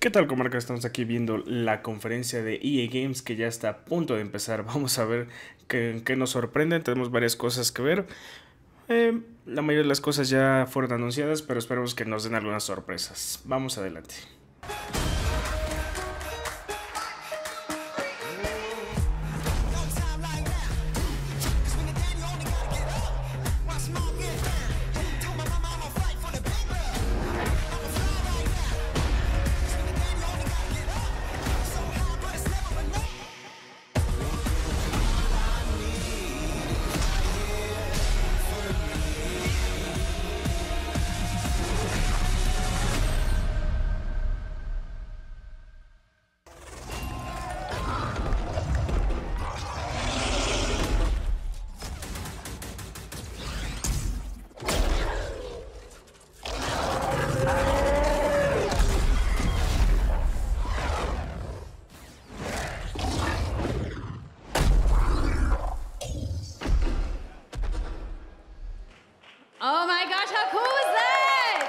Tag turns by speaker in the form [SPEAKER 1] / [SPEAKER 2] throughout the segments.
[SPEAKER 1] ¿Qué tal, comarca? Estamos aquí viendo la conferencia de EA Games que ya está a punto de empezar. Vamos a ver qué nos sorprende. Tenemos varias cosas que ver. La mayoría de las cosas ya fueron anunciadas, pero esperemos que nos den algunas sorpresas. Vamos adelante.
[SPEAKER 2] Oh my gosh, how cool was that?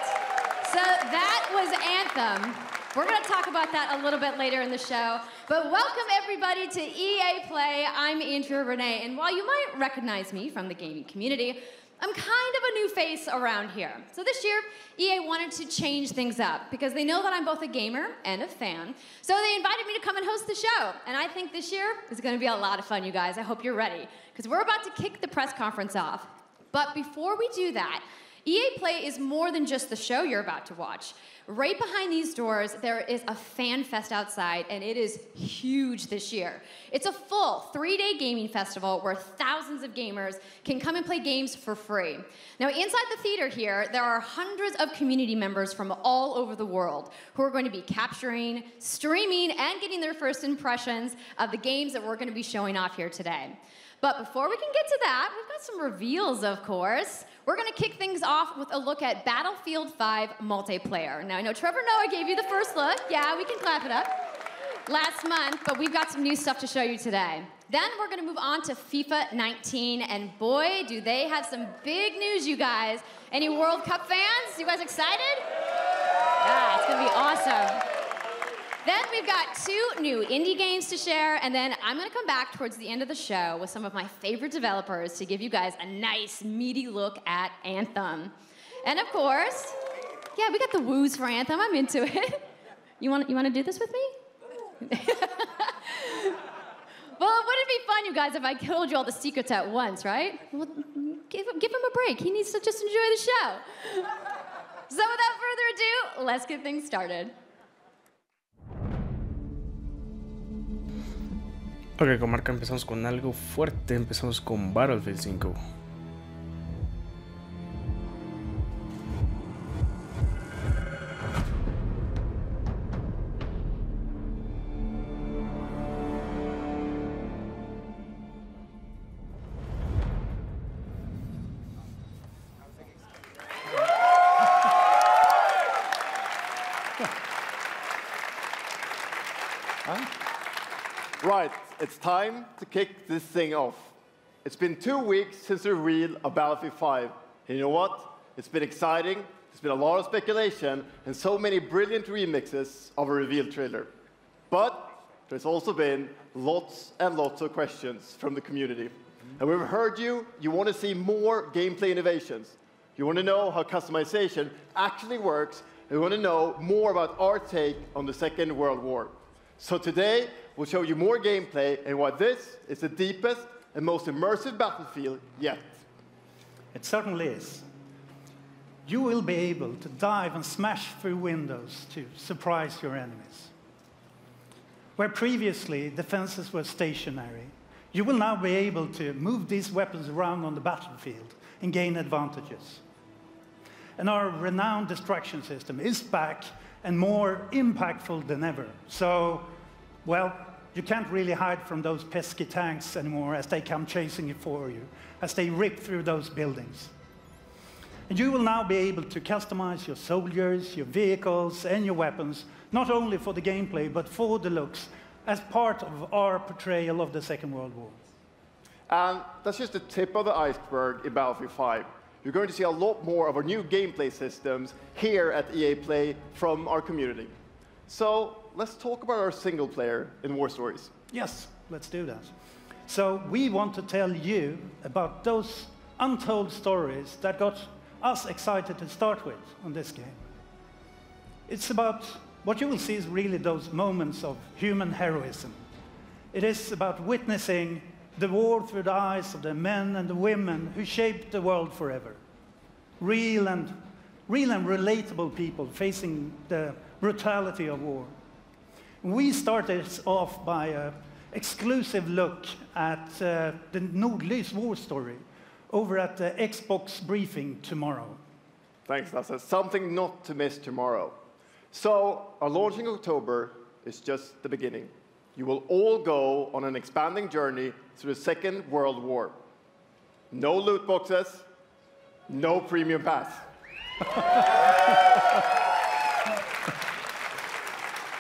[SPEAKER 2] So that was Anthem. We're going to talk about that a little bit later in the show. But welcome everybody to EA Play. I'm Andrea Renee, and while you might recognize me from the gaming community, I'm kind of a new face around here. So this year, EA wanted to change things up because they know that I'm both a gamer and a fan. So they invited me to come and host the show. And I think this year is going to be a lot of fun, you guys. I hope you're ready, because we're about to kick the press conference off. But before we do that, EA Play is more than just the show you're about to watch. Right behind these doors, there is a fan fest outside, and it is huge this year. It's a full 3-day gaming festival where thousands of gamers can come and play games for free. Now, inside the theater here, there are hundreds of community members from all over the world who are going to be capturing, streaming, and getting their first impressions of the games that we're going to be showing off here today. But before we can get to that, we've got some reveals, of course. We're going to kick things off with a look at Battlefield 5 multiplayer. Now, I know Trevor Noah gave you the first look. Yeah, we can clap it up. Last month, but we've got some new stuff to show you today. Then we're going to move on to FIFA 19, and boy, do they have some big news, you guys. Any World Cup fans? You guys excited? Yeah, it's going to be awesome. Then we've got 2 new indie games to share, and then I'm going to come back towards the end of the show with some of my favorite developers to give you guys a nice, meaty look at Anthem. And of course, yeah, we got the woos for Anthem. I'm into it. You want to do this with me? Well, wouldn't it be fun, you guys, if I told you all the secrets at once, right? Well, give him a break. He needs to just enjoy the show. So without further ado, let's get things started.
[SPEAKER 1] Ok, comarca, empezamos con algo fuerte. Empezamos con Battlefield 5.
[SPEAKER 3] Right, it's time to kick this thing off. It's been 2 weeks since the reveal of Battlefield 5. And you know what? It's been exciting, there's been a lot of speculation, and so many brilliant remixes of a reveal trailer. But there's also been lots and lots of questions from the community. And we've heard you want to see more gameplay innovations. You want to know how customization actually works, and you want to know more about our take on the Second World War. So today, we'll show you more gameplay and why this is the deepest and most immersive Battlefield yet.
[SPEAKER 4] It certainly is. You will be able to dive and smash through windows to surprise your enemies. Where previously defenses were stationary, you will now be able to move these weapons around on the battlefield and gain advantages. And our renowned destruction system is back and more impactful than ever. So, well, you can't really hide from those pesky tanks anymore as they come chasing you for you, as they rip through those buildings. And you will now be able to customize your soldiers, your vehicles, and your weapons, not only for the gameplay, but for the looks, as part of our portrayal of the Second World War.
[SPEAKER 3] And that's just the tip of the iceberg in Battlefield 5. You're going to see a lot more of our new gameplay systems here at EA Play from our community. So let's talk about our single player in War Stories.
[SPEAKER 4] Yes, let's do that. So we want to tell you about those untold stories that got us excited to start with on this game. It's about, what you will see is really those moments of human heroism. It is about witnessing the war through the eyes of the men and the women who shaped the world forever. Real and relatable people facing the brutality of war. We started off by an exclusive look at the Nordlys war story over at the Xbox briefing tomorrow.
[SPEAKER 3] Thanks, Lasse. Something not to miss tomorrow. So, our launch in October is just the beginning. You will all go on an expanding journey through the Second World War. No loot boxes, no premium pass.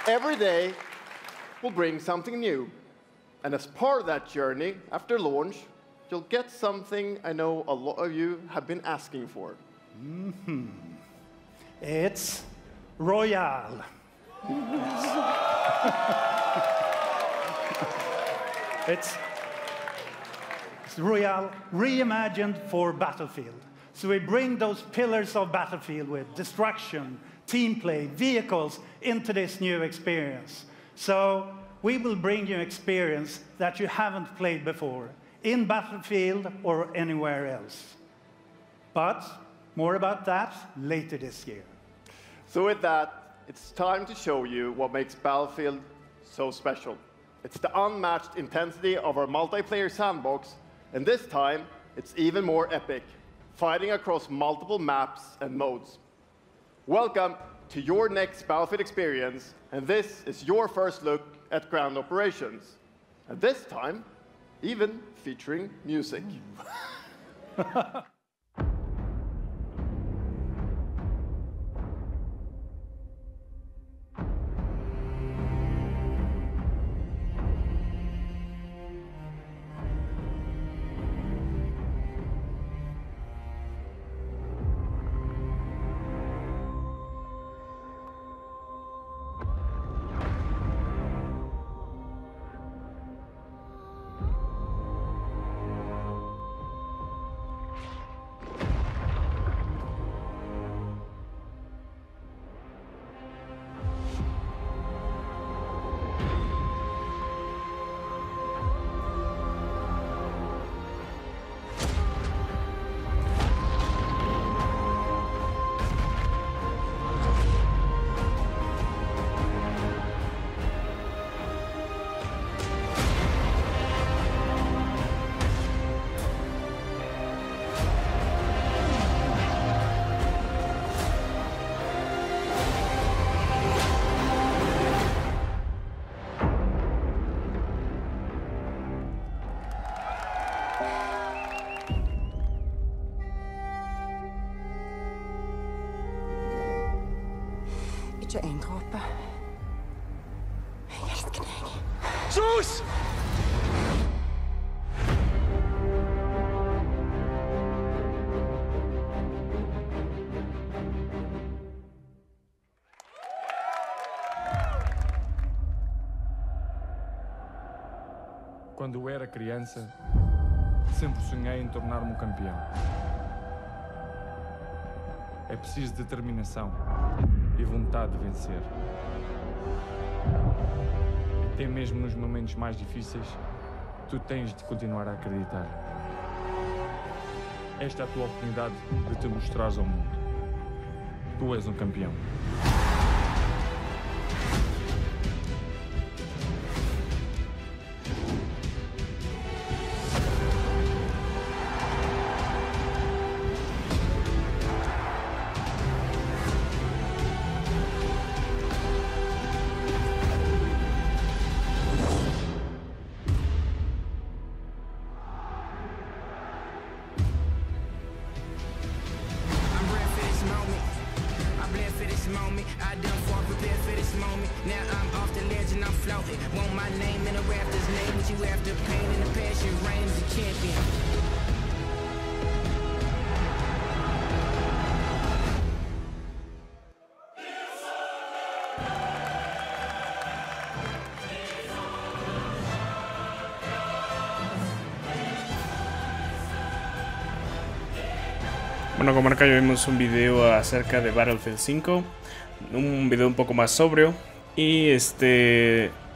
[SPEAKER 3] Every day will bring something new. And as part of that journey, after launch, you'll get something I know a lot of you have been asking for.
[SPEAKER 4] It's Royale. It's Royale reimagined for Battlefield. So we bring those pillars of Battlefield with destruction, team play, vehicles into this new experience. So we will bring you an experience that you haven't played before in Battlefield or anywhere else. But more about that later this year.
[SPEAKER 3] So with that, it's time to show you what makes Battlefield so special. It's the unmatched intensity of our multiplayer sandbox, and this time, it's even more epic, fighting across multiple maps and modes. Welcome to your next Battlefield experience, and this is your first look at ground operations. And this time, even featuring music.
[SPEAKER 5] Ikke en dråpe. Jeg elsker deg.
[SPEAKER 6] Sus!
[SPEAKER 7] Quando eu era criança, sempre sonhei em tornar-me um campeão. É preciso determinação e vontade de vencer. Até mesmo nos momentos mais difíceis, tu tens de continuar a acreditar. Esta é a tua oportunidade de te mostrares ao mundo. Tu és um campeão.
[SPEAKER 1] Bueno, como acá ya vimos un video acerca de Battlefield 5, un video un poco más sobrio, y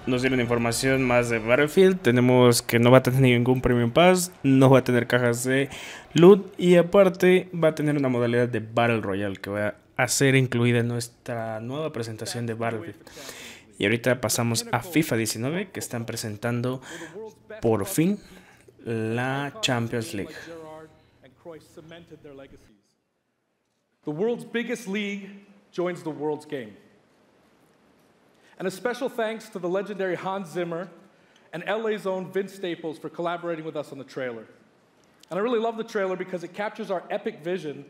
[SPEAKER 1] nos dieron información más de Battlefield. Tenemos que no va a tener ningún Premium Pass, no va a tener cajas de loot, y aparte va a tener una modalidad de Battle Royale que va a ser incluida en nuestra nueva presentación de Battlefield. Y ahorita pasamos a FIFA 19, que están presentando por fin la Champions League.
[SPEAKER 5] The world's biggest league joins the world's game. And a special thanks to the legendary Hans Zimmer and LA's own Vince Staples for collaborating with us on the trailer. And I really love the trailer because it captures our epic vision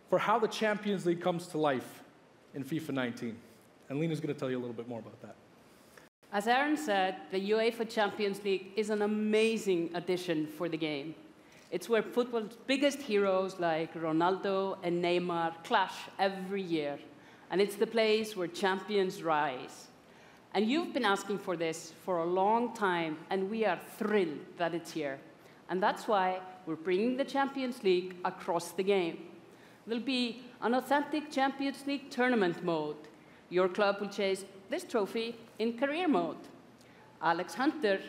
[SPEAKER 5] for how the Champions League comes to life in FIFA 19. And Lena's going to tell you a little bit more about that.
[SPEAKER 6] As Aaron said, the UEFA Champions League is an amazing addition for the game. It's where football's biggest heroes like Ronaldo and Neymar clash every year. And it's the place where champions rise. And you've been asking for this for a long time, and we are thrilled that it's here. And that's why we're bringing the Champions League across the game. There'll be an authentic Champions League tournament mode. Your club will chase this trophy in career mode. Alex Hunter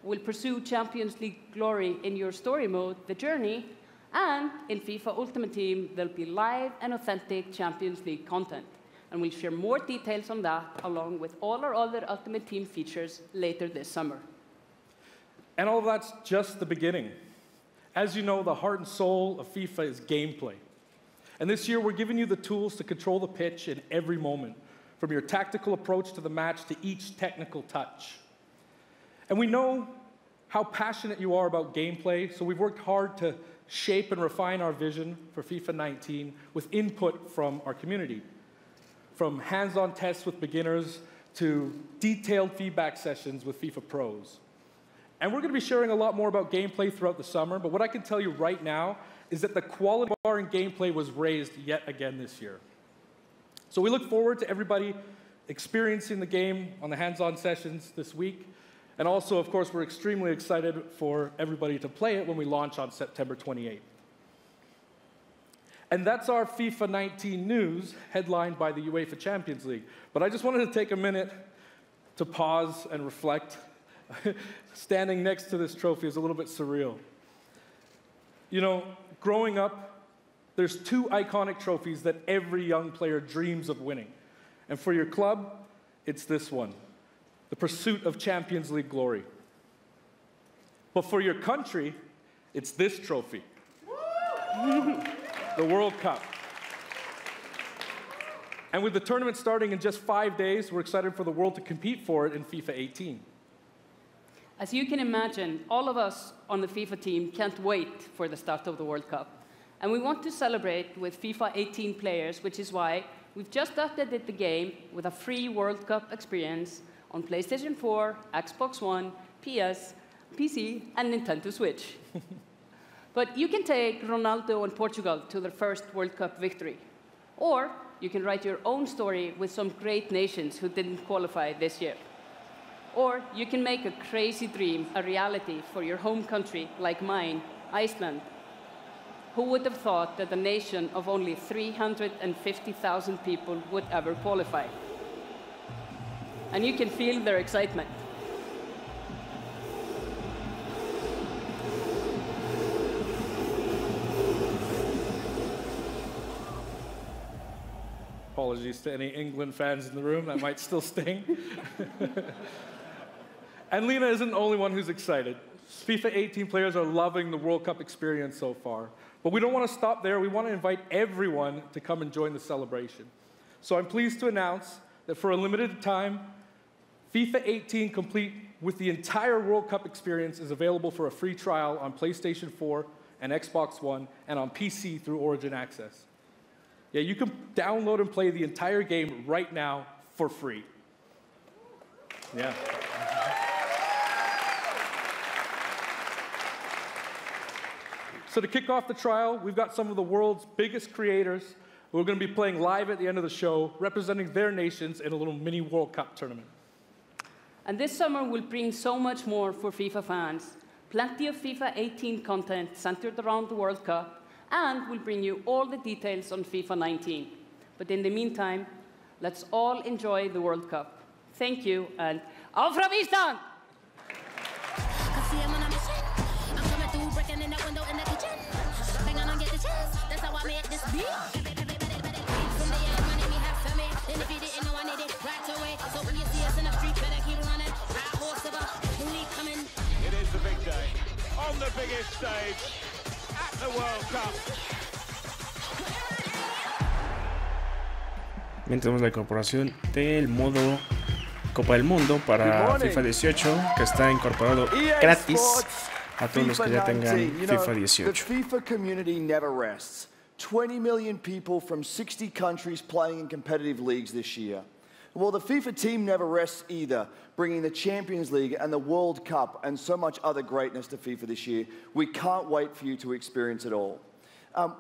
[SPEAKER 6] will pursue Champions League glory in your story mode, The Journey, and in FIFA Ultimate Team, there'll be live and authentic Champions League content. And we'll share more details on that, along with all our other Ultimate Team features later this summer.
[SPEAKER 5] And all of that's just the beginning. As you know, the heart and soul of FIFA is gameplay. And this year, we're giving you the tools to control the pitch in every moment, from your tactical approach to the match to each technical touch. And we know how passionate you are about gameplay, so we've worked hard to shape and refine our vision for FIFA 19 with input from our community. From hands-on tests with beginners to detailed feedback sessions with FIFA pros. And we're going to be sharing a lot more about gameplay throughout the summer, but what I can tell you right now is that the quality bar in gameplay was raised yet again this year. So we look forward to everybody experiencing the game on the hands-on sessions this week. And also, of course, we're extremely excited for everybody to play it when we launch on September 28th. And that's our FIFA 19 news, headlined by the UEFA Champions League. But I just wanted to take a minute to pause and reflect. Standing next to this trophy is a little bit surreal. You know, growing up, there's two iconic trophies that every young player dreams of winning. And for your club, it's this one, the pursuit of Champions League glory. But for your country, it's this trophy, the World Cup. And with the tournament starting in just 5 days, we're excited for the world to compete for it in FIFA 18.
[SPEAKER 6] As you can imagine, all of us on the FIFA team can't wait for the start of the World Cup. And we want to celebrate with FIFA 18 players, which is why we've just updated the game with a free World Cup experience on PlayStation 4, Xbox One, PS, PC, and Nintendo Switch. But you can take Ronaldo and Portugal to their first World Cup victory. Or you can write your own story with some great nations who didn't qualify this year. Or you can make a crazy dream a reality for your home country, like mine, Iceland. Who would have thought that a nation of only 350,000 people would ever qualify? And you can feel their excitement.
[SPEAKER 5] Apologies to any England fans in the room, that might still sting. And Lena isn't the only one who's excited. FIFA 18 players are loving the World Cup experience so far. But we don't want to stop there. We want to invite everyone to come and join the celebration. So I'm pleased to announce that for a limited time, FIFA 18 complete with the entire World Cup experience is available for a free trial on PlayStation 4 and Xbox One and on PC through Origin Access. Yeah, you can download and play the entire game right now for free. Yeah. So to kick off the trial, we've got some of the world's biggest creators who are going to be playing live at the end of the show, representing their nations in a little mini World Cup tournament.
[SPEAKER 6] And this summer will bring so much more for FIFA fans. Plenty of FIFA 18 content centered around the World Cup, and we'll bring you all the details on FIFA 19. But in the meantime, let's all enjoy the World Cup. Thank you, and auf from Island!
[SPEAKER 8] It is the big day, on the biggest stage, at the World Cup.
[SPEAKER 1] Tenemos la incorporación del modo Copa del Mundo para FIFA 18, que está incorporado gratis a todos los que ya tengan FIFA 18.
[SPEAKER 9] The FIFA community never rests. 20 million people from 60 countries playing in competitive leagues this year. Well, the FIFA team never rests either, bringing the Champions League and the World Cup and so much other greatness to FIFA this year. We can't wait for you to experience it all.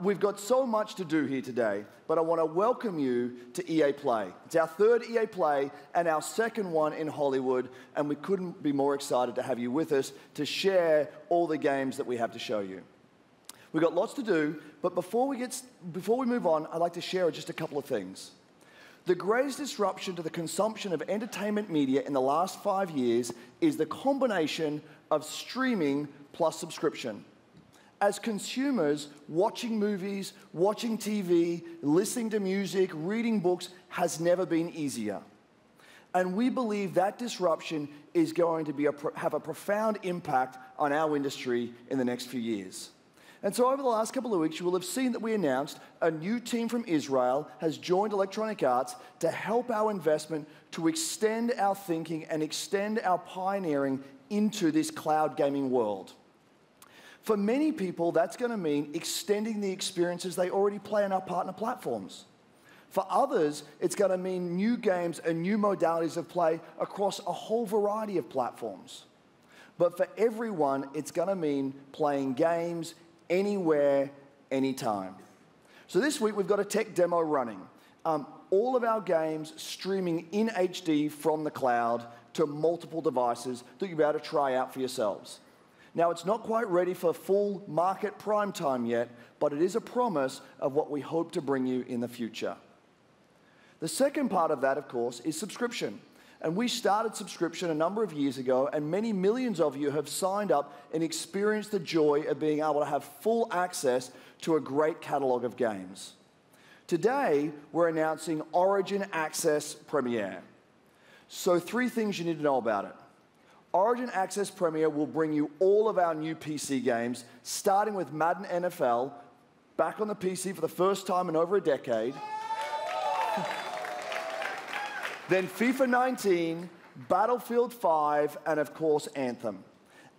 [SPEAKER 9] We've got so much to do here today, but I want to welcome you to EA Play. It's our third EA Play and our second one in Hollywood, and we couldn't be more excited to have you with us to share all the games that we have to show you. We've got lots to do, but before we move on, I'd like to share just a couple of things. The greatest disruption to the consumption of entertainment media in the last 5 years is the combination of streaming plus subscription. As consumers, watching movies, watching TV, listening to music, reading books has never been easier. And we believe that disruption is going to have a profound impact on our industry in the next few years. And so over the last couple of weeks, you will have seen that we announced a new team from Israel has joined Electronic Arts to help our investment to extend our thinking and extend our pioneering into this cloud gaming world. For many people, that's going to mean extending the experiences they already play on our partner platforms. For others, it's going to mean new games and new modalities of play across a whole variety of platforms. But for everyone, it's going to mean playing games anywhere, anytime. So this week, we've got a tech demo running. All of our games streaming in HD from the cloud to multiple devices that you'll be able to try out for yourselves. Now, it's not quite ready for full market prime time yet, but it is a promise of what we hope to bring you in the future. The second part of that, of course, is subscription. And we started subscription a number of years ago, and many millions of you have signed up and experienced the joy of being able to have full access to a great catalog of games. Today, we're announcing Origin Access Premier. So 3 things you need to know about it. Origin Access Premier will bring you all of our new PC games, starting with Madden NFL, back on the PC for the first time in over a decade. Then FIFA 19, Battlefield 5, and of course, Anthem.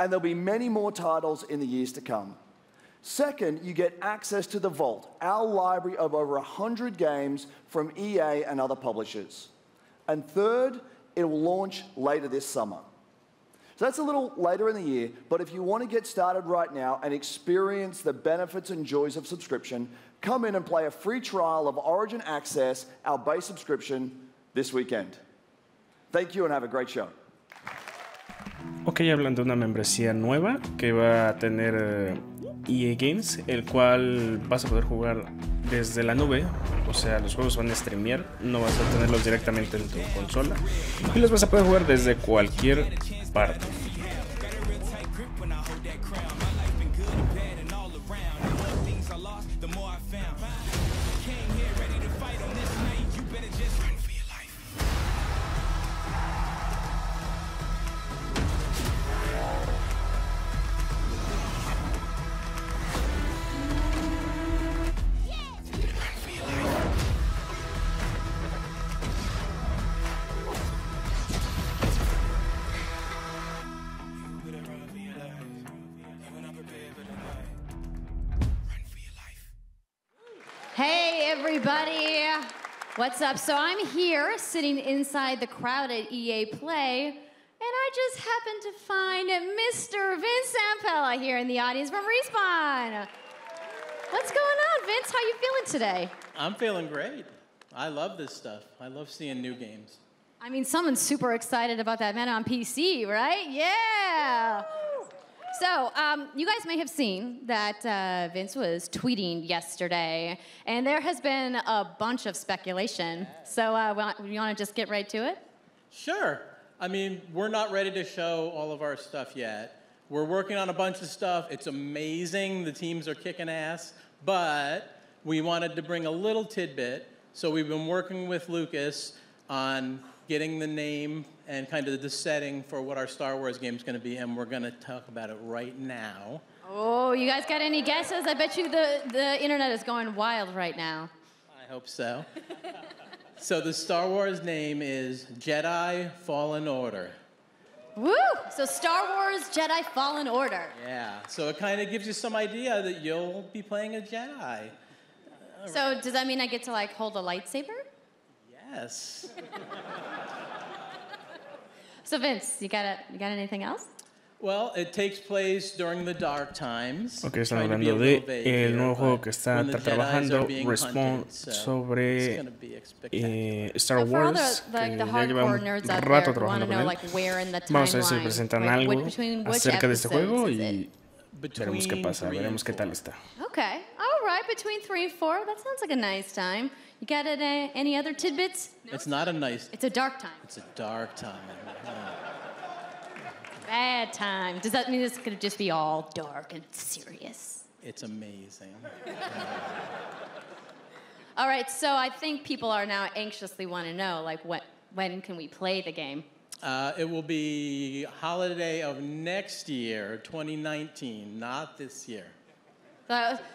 [SPEAKER 9] And there'll be many more titles in the years to come. Second, you get access to the Vault, our library of over 100 games from EA and other publishers. And third, it will launch later this summer. So that's a little later in the year, but if you want to get started right now and experience the benefits and joys of subscription, come in and play a free trial of Origin Access, our base subscription, this weekend. Thank you and have a great show.
[SPEAKER 1] Ok, hablan de una membresía nueva que va a tener EA Games, el cual vas a poder jugar desde la nube, o sea, los juegos van a streamear, no vas a tenerlos directamente en tu consola y los vas a poder jugar desde cualquier parte.
[SPEAKER 2] Hey, everybody. What's up? So I'm here sitting inside the crowd at EA Play, and I just happened to find Mr. Vince Zampella here in the audience from Respawn. What's going on, Vince? How you feeling today?
[SPEAKER 10] I'm feeling great. I love this stuff. I love seeing new games.
[SPEAKER 2] I mean, someone's super excited about that man on PC, right? Yeah. So, you guys may have seen that Vince was tweeting yesterday, and there has been a bunch of speculation. So, you want to just get right to it?
[SPEAKER 10] Sure. I mean, we're not ready to show all of our stuff yet. We're working on a bunch of stuff. It's amazing. The teams are kicking ass. But we wanted to bring a little tidbit. So we've been working with Lucas on getting the name and kind of the setting for what our Star Wars game is going to be, and we're going to talk about it right now.
[SPEAKER 2] Oh, you guys got any guesses? I bet you the internet is going wild right now.
[SPEAKER 10] I hope so. So the Star Wars name is Jedi Fallen Order.
[SPEAKER 2] Woo! So Star Wars Jedi Fallen Order.
[SPEAKER 10] Yeah, so it kind of gives you some idea that you'll be playing a Jedi.
[SPEAKER 2] So does that mean I get to, like, hold a lightsaber?
[SPEAKER 10] Yes.
[SPEAKER 2] So Vince, you got anything else?
[SPEAKER 10] Well, it takes place during the dark times.
[SPEAKER 1] Ok, están hablando de el nuevo juego que está trabajando Respawn sobre Star Wars, que ya lleva un rato trabajando con él. Vamos a ver si presentan algo acerca de este juego y veremos qué pasa, veremos qué tal está.
[SPEAKER 2] Okay, all right, between 3 and 4, that sounds like a nice time. You got any other tidbits? No?
[SPEAKER 10] It's not a nice...
[SPEAKER 2] It's a dark time.
[SPEAKER 10] It's a dark time.
[SPEAKER 2] Bad time. Does that mean this could just be all dark and serious?
[SPEAKER 10] It's amazing.
[SPEAKER 2] All right, so I think people are now anxiously want to know, like, when can we play the game?
[SPEAKER 10] It will be holiday of next year, 2019, not this year.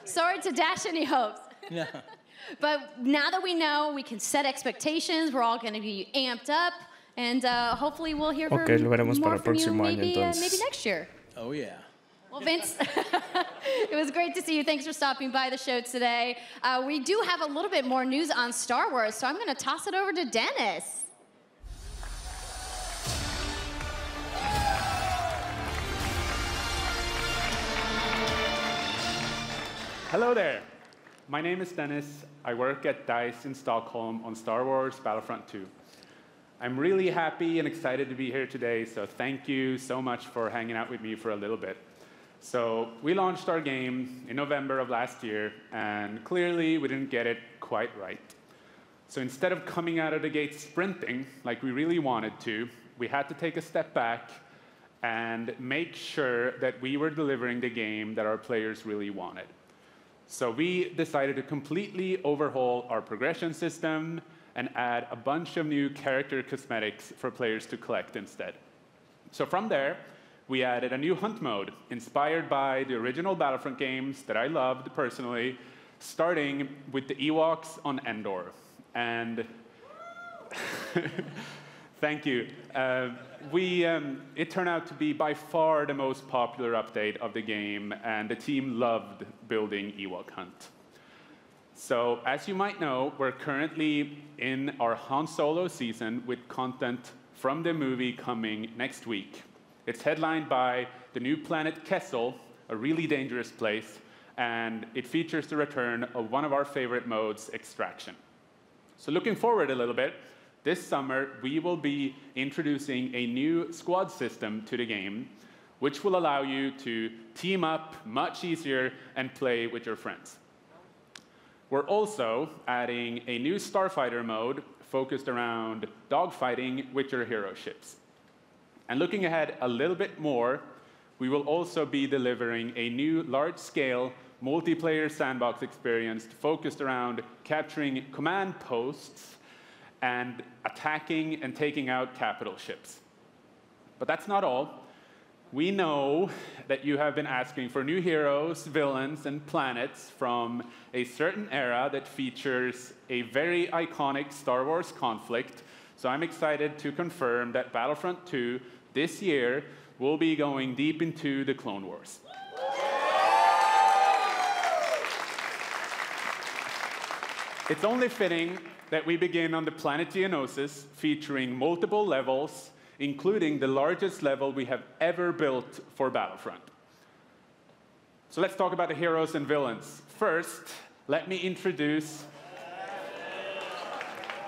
[SPEAKER 2] Sorry to dash any hopes.
[SPEAKER 10] No.
[SPEAKER 2] But now that we know, we can set expectations. We're all going to be amped up. And hopefully we'll hear more from you maybe next year.
[SPEAKER 10] Oh, yeah.
[SPEAKER 2] Well, Vince, it was great to see you. Thanks for stopping by the show today. We do have a little bit more news on Star Wars, so I'm going to toss it over to Dennis.
[SPEAKER 11] Hello there. My name is Dennis. I work at DICE in Stockholm on Star Wars Battlefront 2. I'm really happy and excited to be here today, so thank you so much for hanging out with me for a little bit. So we launched our game in November of last year, and clearly we didn't get it quite right. So instead of coming out of the gate sprinting like we really wanted to, we had to take a step back and make sure that we were delivering the game that our players really wanted. So we decided to completely overhaul our progression system and add a bunch of new character cosmetics for players to collect instead. So from there, we added a new hunt mode inspired by the original Battlefront games that I loved personally, starting with the Ewoks on Endor. And thank you. It turned out to be by far the most popular update of the game, and the team loved building Ewok Hunt. So, as you might know, we're currently in our Han Solo season with content from the movie coming next week. It's headlined by the new planet Kessel, a really dangerous place, and it features the return of one of our favorite modes, Extraction. So looking forward a little bit, this summer we will be introducing a new squad system to the game, which will allow you to team up much easier and play with your friends. We're also adding a new starfighter mode focused around dogfighting with your hero ships. And looking ahead a little bit more, we will also be delivering a new large-scale multiplayer sandbox experience focused around capturing command posts and attacking and taking out capital ships. But that's not all. We know that you have been asking for new heroes, villains, and planets from a certain era that features a very iconic Star Wars conflict. So I'm excited to confirm that Battlefront 2 this year will be going deep into the Clone Wars. It's only fitting that we begin on the planet Geonosis, featuring multiple levels, including the largest level we have ever built for Battlefront. So let's talk about the heroes and villains. First, let me introduce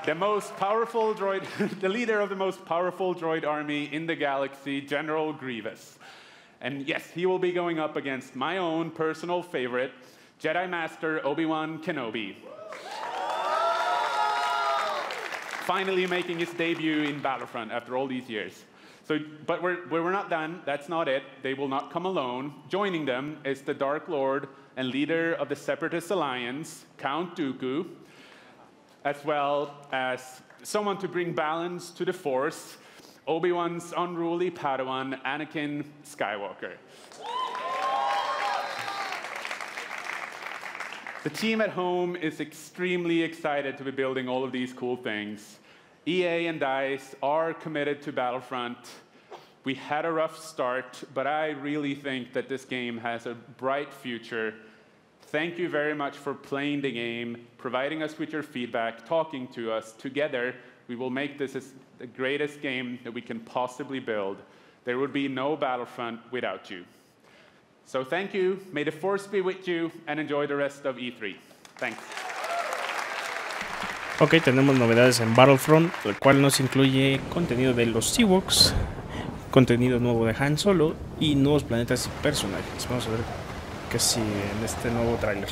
[SPEAKER 11] the most powerful droid, the leader of the most powerful droid army in the galaxy, General Grievous. And yes, he will be going up against my own personal favorite, Jedi Master Obi-Wan Kenobi. Finally making his debut in Battlefront after all these years. But we're not done. That's not it. They will not come alone. Joining them is the Dark Lord and leader of the Separatist Alliance, Count Dooku, as well as someone to bring balance to the Force, Obi-Wan's unruly Padawan, Anakin Skywalker. The team at home is extremely excited to be building all of these cool things. EA and DICE are committed to Battlefront. We had a rough start, but I really think that this game has a bright future. Thank you very much for playing the game, providing us with your feedback, talking to us. Together, we will make this the greatest game that we can possibly build. There would be no Battlefront without you. So thank you, may the Force be with you, and enjoy the rest of E3. Thanks.
[SPEAKER 1] Ok, tenemos novedades en Battlefront, el cual nos incluye contenido de los Ewoks, contenido nuevo de Han Solo y nuevos planetas y personajes. Vamos a ver qué sigue en este nuevo tráiler.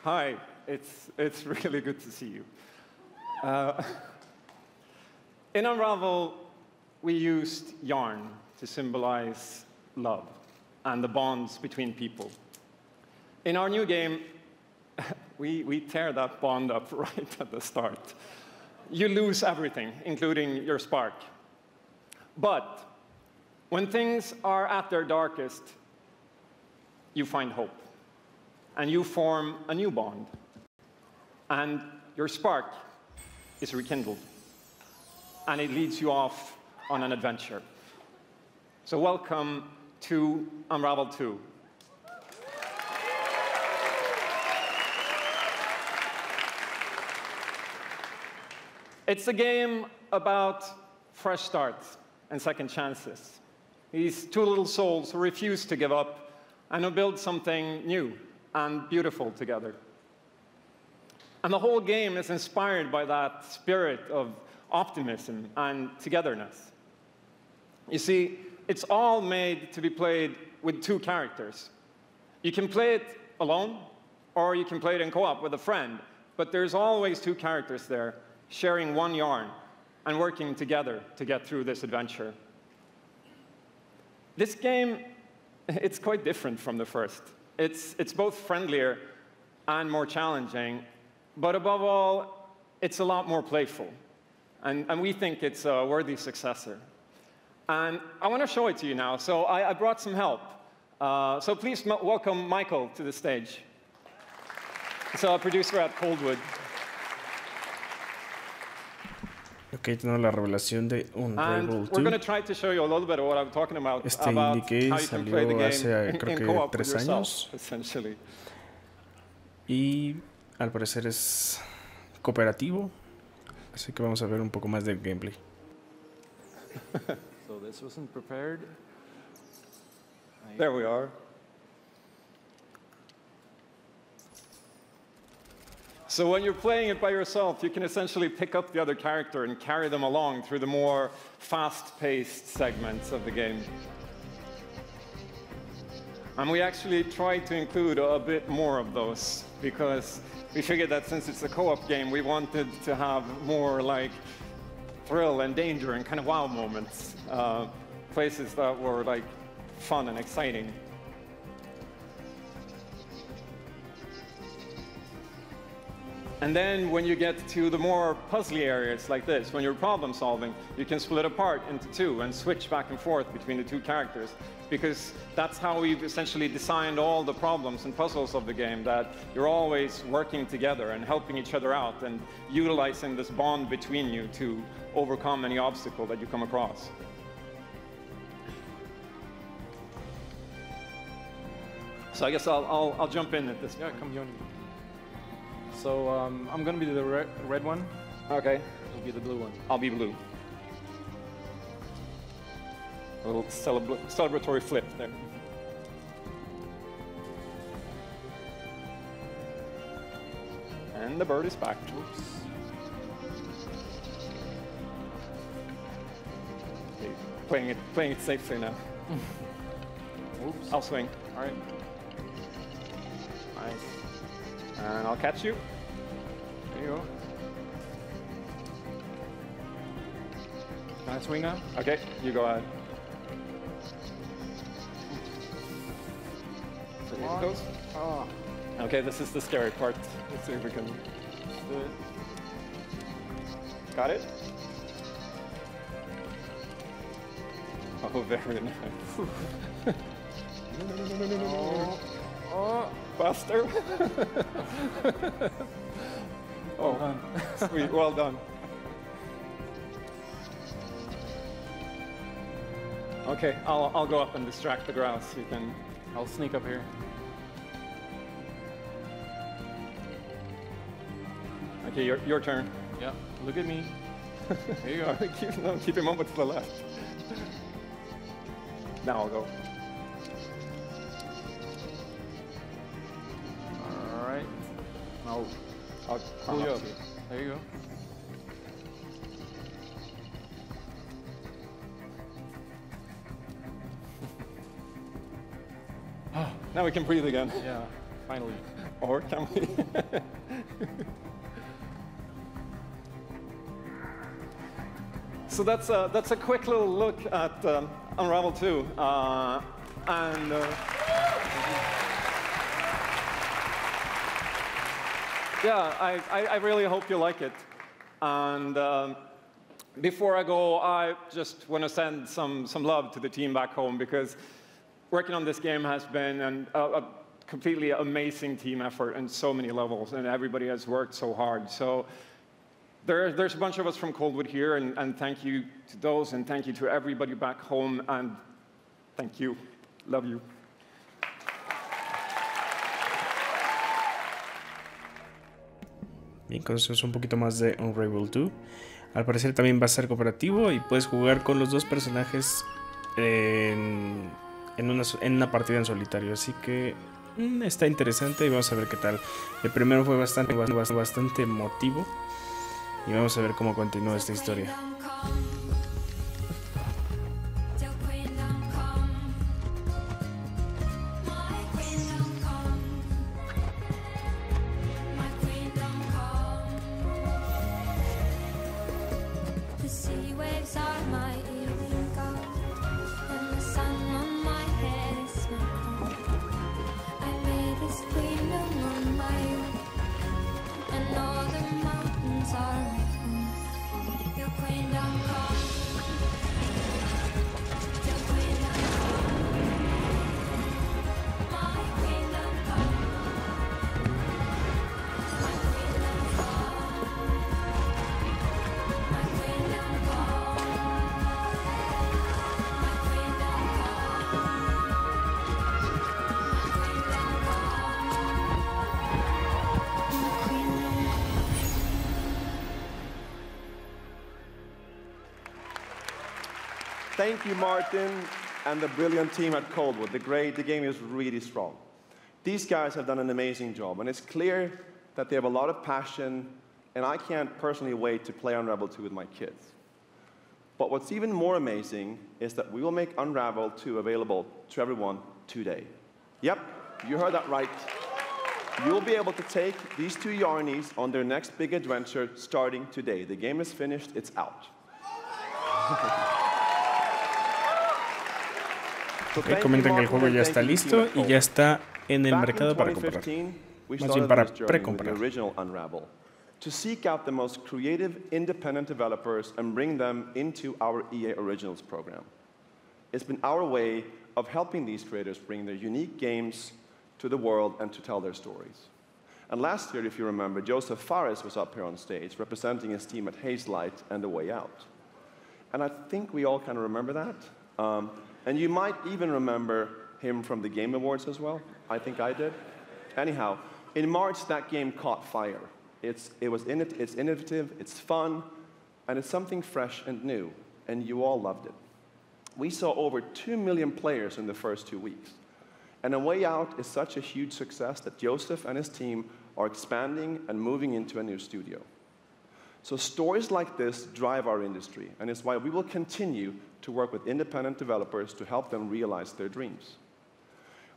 [SPEAKER 12] Hi, it's really good to see you. In Unravel, we used yarn to symbolize love and the bonds between people. In our new game, we tear that bond up right at the start. You lose everything, including your spark. But when things are at their darkest, you find hope. And you form a new bond. And your spark is rekindled. And it leads you off on an adventure. So welcome to Unravel 2. It's a game about fresh starts and second chances. These two little souls who refuse to give up and who build something new and beautiful together. And the whole game is inspired by that spirit of optimism and togetherness. You see, it's all made to be played with two characters. You can play it alone, or you can play it in co-op with a friend, but there's always two characters there, sharing one yarn and working together to get through this adventure. This game, it's quite different from the first. It's both friendlier and more challenging, but above all, it's a lot more playful. And we think it's a worthy successor. And I want to show it to you now, so I brought some help. So please welcome Michael to the stage. He's a producer at Coldwood.
[SPEAKER 1] Ok, tenemos la revelación de Unravel 2.
[SPEAKER 12] We're going to try to show you a little bit of what I'm talking about
[SPEAKER 1] Indie
[SPEAKER 12] how you can play the
[SPEAKER 1] hace
[SPEAKER 12] game
[SPEAKER 1] creo
[SPEAKER 12] in
[SPEAKER 1] que
[SPEAKER 12] co-op with
[SPEAKER 1] 3
[SPEAKER 12] yourself,
[SPEAKER 1] años.
[SPEAKER 12] essentially.
[SPEAKER 1] Y al parecer es cooperativo, así que vamos a ver un poco más del gameplay.
[SPEAKER 13] So this wasn't prepared.
[SPEAKER 12] There we are. So when you're playing it by yourself, you can essentially pick up the other character and carry them along through the more fast-paced segments of the game. And we actually tried to include a bit more of those because we figured that since it's a co-op game, we wanted to have more like thrill and danger and kind of wow moments, places that were like fun and exciting. And then when you get to the more puzzly areas like this, when you're problem solving, you can split apart into two and switch back and forth between the two characters, because that's how we've essentially designed all the problems and puzzles of the game, that you're always working together and helping each other out and utilizing this bond between you to overcome any obstacle that you come across. So I guess I'll jump in at this point.
[SPEAKER 7] Yeah, come join me. So I'm gonna be the red one.
[SPEAKER 12] Okay.
[SPEAKER 7] You'll be the blue one.
[SPEAKER 12] I'll be blue. A little celebratory flip there. And the bird is back. Oops. Okay, playing it safely now.
[SPEAKER 7] Oops.
[SPEAKER 12] I'll swing.
[SPEAKER 7] All right.
[SPEAKER 12] Nice. And I'll catch you.
[SPEAKER 7] There you go. Can I swing now?
[SPEAKER 12] Okay, you go ahead. So here it goes.
[SPEAKER 7] Oh.
[SPEAKER 12] Okay, this is the scary part. Let's see if we can do it. Got it? Oh, very nice. Oh, faster.
[SPEAKER 7] Well done.
[SPEAKER 12] Sweet, well done. Okay, I'll go up and distract the grouse. You can.
[SPEAKER 7] I'll sneak up here.
[SPEAKER 12] Okay, your turn.
[SPEAKER 7] Yeah, look at me. There you go.
[SPEAKER 12] Keep him over to the left. Now I'll go.
[SPEAKER 7] All right. Now
[SPEAKER 12] I'll
[SPEAKER 7] pull you up. There you go.
[SPEAKER 12] Now we can breathe again.
[SPEAKER 7] Yeah, finally.
[SPEAKER 12] Or can we? So that's a quick little look at Unravel 2. Yeah, I really hope you like it. And before I go, I just want to send some love to the team back home, because working on this game has been a completely amazing team effort in so many levels, and everybody has worked so hard. So there's a bunch of us from Coldwood here, and thank you to those, and thank you to everybody back home, and thank you. Love you.
[SPEAKER 1] Bien, conocemos un poquito más de Unravel 2. Al parecer también va a ser cooperativo y puedes jugar con los dos personajes en una partida en solitario. Así que está interesante y vamos a ver qué tal. El primero fue bastante emotivo y vamos a ver cómo continúa esta historia.
[SPEAKER 13] Thank you, Martin, and the brilliant team at Coldwood. The game is really strong. These guys have done an amazing job, and it's clear that they have a lot of passion, and I can't personally wait to play Unravel 2 with my kids. But what's even more amazing is that we will make Unravel 2 available to everyone today. Yep, you heard that right. You'll be able to take these two Yarnies on their next big adventure starting today. The game is finished, it's out.
[SPEAKER 1] Comentan que el juego ya está listo y ya está en el mercado para comprar. Más bien para precomprar.
[SPEAKER 13] to seek out the most creative, independent developers and bring them into our EA Originals program. It's been our way of helping these creators bring their unique games to the world and to tell their stories. And last year, if you remember, Joseph Fares was up here on stage representing his team at Hazelight and The Way Out. And I think we all kind of remember that. And you might even remember him from the Game Awards as well. I think I did. Anyhow, in March, that game caught fire. It's innovative, it's fun, and it's something fresh and new, and you all loved it. We saw over 2 million players in the first 2 weeks. And A Way Out is such a huge success that Joseph and his team are expanding and moving into a new studio. So stories like this drive our industry, and it's why we will continue to work with independent developers to help them realize their dreams.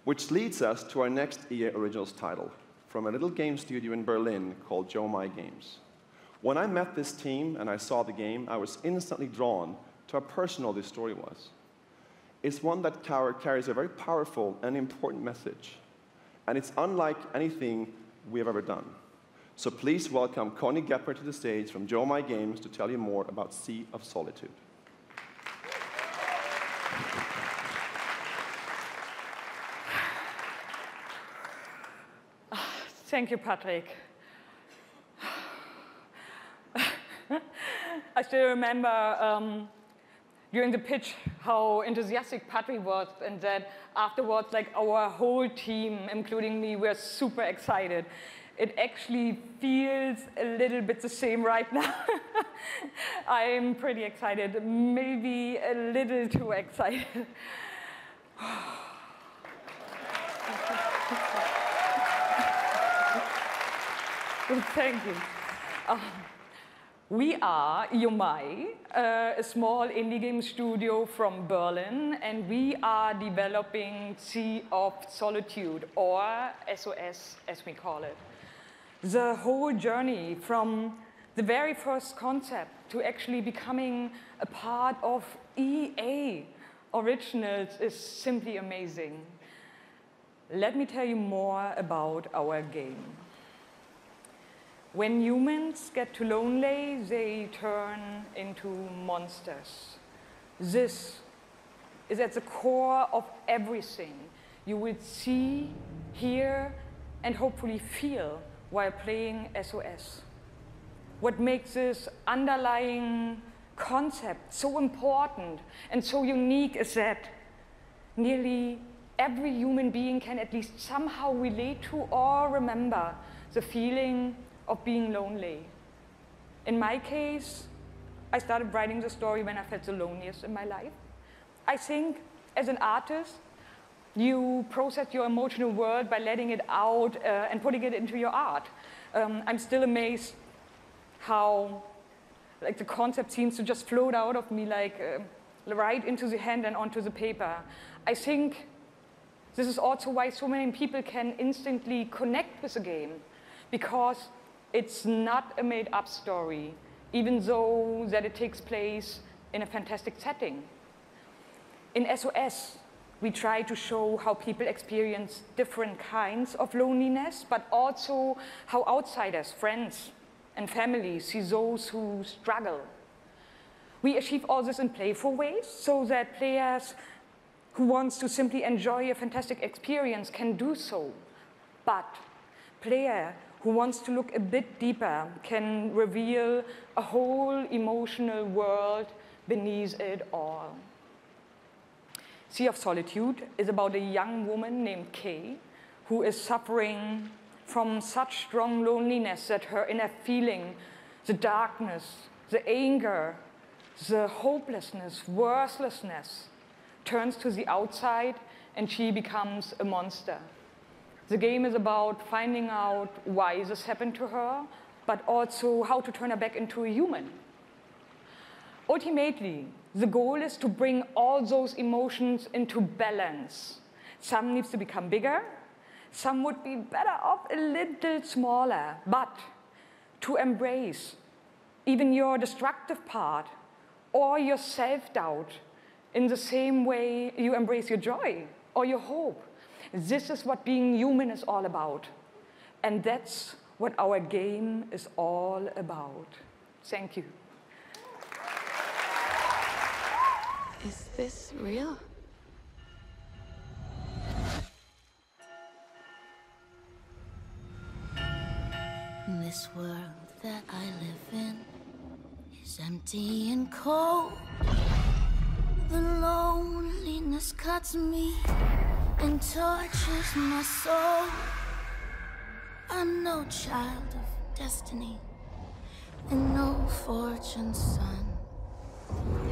[SPEAKER 13] Which leads us to our next EA Originals title, from a little game studio in Berlin called Joe My Games. When I met this team and I saw the game, I was instantly drawn to how personal this story was. It's one that carries a very powerful and important message, and it's unlike anything we have ever done. So please welcome Connie Gepper to the stage from Joe My Games to tell you more about Sea of Solitude.
[SPEAKER 14] Thank you, Patrick. I still remember during the pitch how enthusiastic Patrick was, and that afterwards, like, our whole team, including me, were super excited. It actually feels a little bit the same right now. I'm pretty excited, maybe a little too excited. Thank you. We are Yomai, a small indie game studio from Berlin, and we are developing Sea of Solitude, or SOS as we call it. The whole journey from the very first concept to actually becoming a part of EA Originals is simply amazing. Let me tell you more about our game. When humans get too lonely, they turn into monsters. This is at the core of everything you will see, hear, and hopefully feel while playing SOS. What makes this underlying concept so important and so unique is that nearly every human being can at least somehow relate to or remember the feeling of being lonely. In my case, I started writing the story when I felt the loneliest in my life. I think as an artist, you process your emotional world by letting it out and putting it into your art. I'm still amazed how the concept seems to just float out of me right into the hand and onto the paper. I think this is also why so many people can instantly connect with the game, because it's not a made-up story, even though that it takes place in a fantastic setting. In SOS, we try to show how people experience different kinds of loneliness, but also how outsiders, friends, and family see those who struggle. We achieve all this in playful ways so that players who want to simply enjoy a fantastic experience can do so. But player who wants to look a bit deeper can reveal a whole emotional world beneath it all. Sea of Solitude is about a young woman named Kay who is suffering from such strong loneliness that her inner feeling, the darkness, the anger, the hopelessness, worthlessness, turns to the outside and she becomes a monster. The game is about finding out why this happened to her, but also how to turn her back into a human. Ultimately, the goal is to bring all those emotions into balance. Some needs to become bigger, some would be better off a little smaller, but to embrace even your destructive part or your self-doubt in the same way you embrace your joy or your hope. This is what being human is all about. And that's what our game is all about. Thank you.
[SPEAKER 15] Is this real?
[SPEAKER 16] This world that I live in is empty and cold. The loneliness cuts me and tortures my soul. I'm no child of destiny and no fortune's son.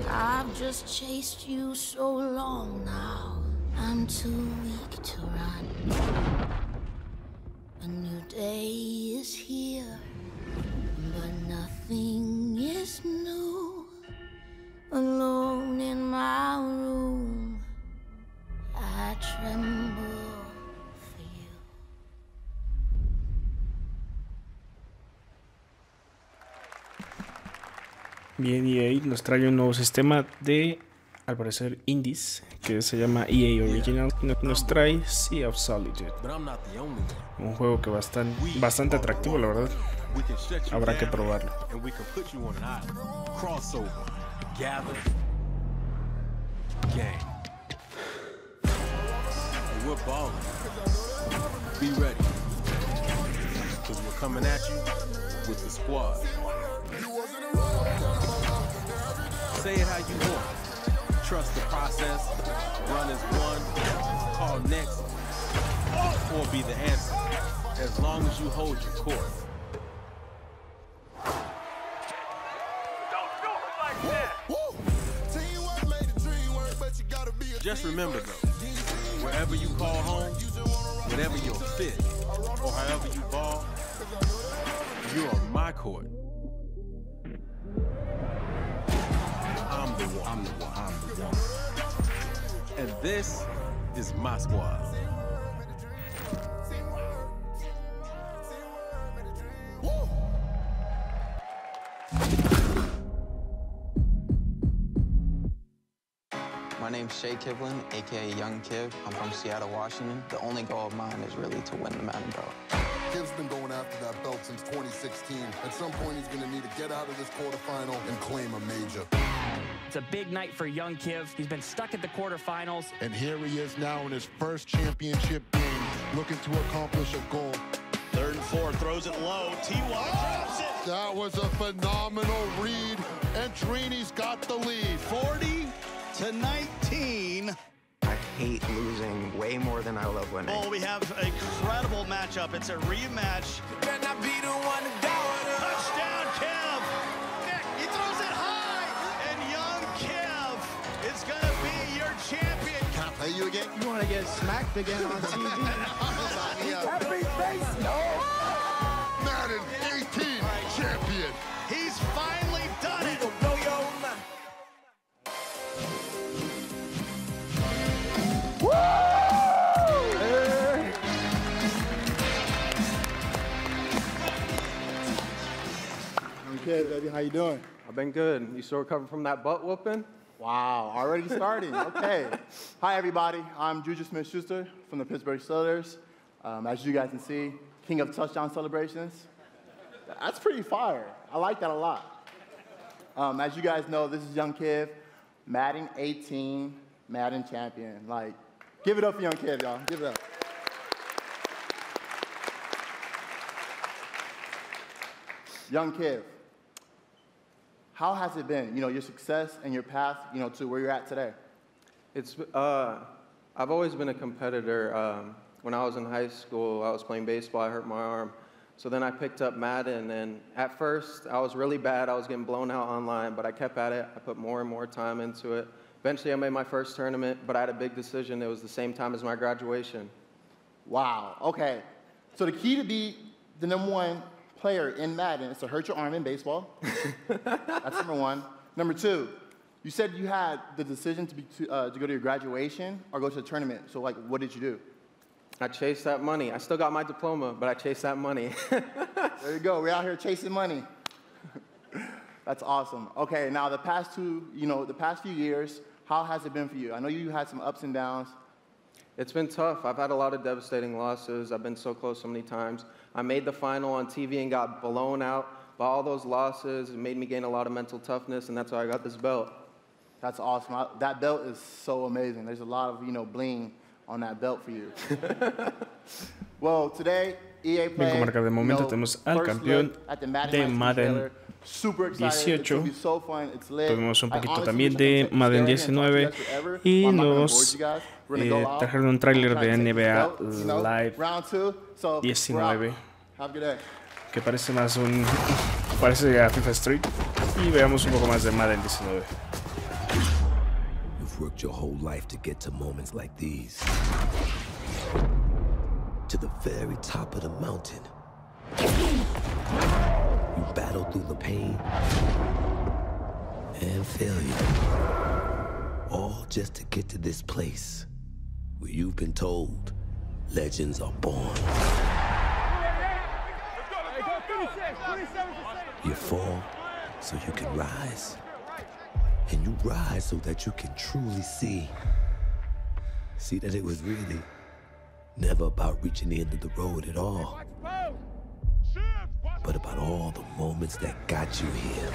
[SPEAKER 16] I've just chased you so long now, I'm too weak to run. A new day is here, but nothing is new. Alone in my room, I tremble for you.
[SPEAKER 1] Bien, EA nos trae un nuevo sistema de, al parecer, indies, que se llama EA Original. Nos trae Sea of Solitude, un juego que bastante atractivo, la verdad. Habrá que probarlo.
[SPEAKER 17] Be ready, because we're coming at you with the squad. Say it how you want. Trust the process. Run as one. Call next. Or be the answer. As long as you hold your course. Just remember though, wherever you call home, whatever your fit, or however you ball, you're on my court. I'm the one. And this is my squad.
[SPEAKER 18] My name's Shay Kivlin, aka Young Kiv. I'm from Seattle, Washington. The only goal of mine is really to win the Mountain Belt.
[SPEAKER 19] Kiv's been going after that belt since 2016. At some point, he's going to need to get out of this quarterfinal and claim a major.
[SPEAKER 20] It's a big night for Young Kiv. He's been stuck at the quarterfinals.
[SPEAKER 19] And here he is now in his first championship game, looking to accomplish a goal.
[SPEAKER 21] 3rd and 4, throws it low. T.Y. drops it.
[SPEAKER 19] That was a phenomenal read, and Trini's got the lead.
[SPEAKER 21] 40-19.
[SPEAKER 18] I hate losing way more than I love winning.
[SPEAKER 21] Oh, we have an incredible matchup. It's a rematch. Can I be the one to touchdown, Kev. He throws it high, and Young Kev is going to be your champion. Can I play you again?
[SPEAKER 22] You want to get smacked again on TV?
[SPEAKER 19] Happy face, no! Madden 18 champion.
[SPEAKER 21] He's finally done it.
[SPEAKER 23] Okay, baby, how you doing?
[SPEAKER 12] I've been good. You still recovering from that butt whooping?
[SPEAKER 23] Wow, already starting. Okay. Hi, everybody. I'm Juju Smith-Schuster from the Pittsburgh Steelers. As you guys can see, king of touchdown celebrations. That's pretty fire. I like that a lot. As you guys know, this is Young Kiv, Madden 18, Madden champion. Like, give it up for Young Kiv, y'all. Give it up. Young Kiv, how has it been, your success and your path, to where you're at today?
[SPEAKER 12] It's, I've always been a competitor. When I was in high school, I was playing baseball, I hurt my arm. So then I picked up Madden, and at first, I was really bad. I was getting blown out online, but I kept at it. I put more and more time into it. Eventually, I made my first tournament, but I had a big decision. It was the same time as my graduation.
[SPEAKER 23] Wow, okay. So the key to be the #1 player in Madden is to hurt your arm in baseball. That's number one. Number two, you said you had the decision to go to your graduation or go to the tournament. So, what did you do?
[SPEAKER 12] I chased that money. I still got my diploma, but I chased that money.
[SPEAKER 23] There you go. We're out here chasing money. That's awesome. Okay, now the past few years, how has it been for you? I know you had some ups and downs.
[SPEAKER 18] It's been tough. I've had a lot of devastating losses. I've been so close so many times. I made the final on TV and got blown out by all those losses. It made me gain a lot of mental toughness, and that's why I got this belt.
[SPEAKER 23] That's awesome. That belt is so amazing. There's a lot of, bling on that belt for you. Well, today, EA
[SPEAKER 1] Bien, como marca de momento tenemos al campeón de Madden 18. Tuvimos un poquito también de Madden 19 y nos trajeron un tráiler de NBA Live 19 que parece más parece a FIFA Street, y veamos un poco más de Madden 19.
[SPEAKER 3] You've worked your whole life to get to moments like these. To the very top of the mountain. You battle through the pain and failure, all just to get to this place where you've been told legends are born. You fall so you can rise, and you rise so that you can truly see that it was really never about reaching the end of the road at all, but about all the moments that got you here.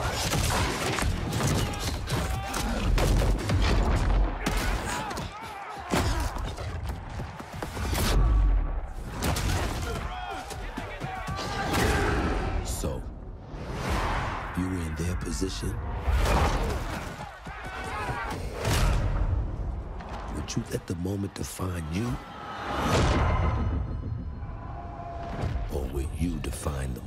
[SPEAKER 3] So, if you were in their position, would you let the moment define you? Or will you define them?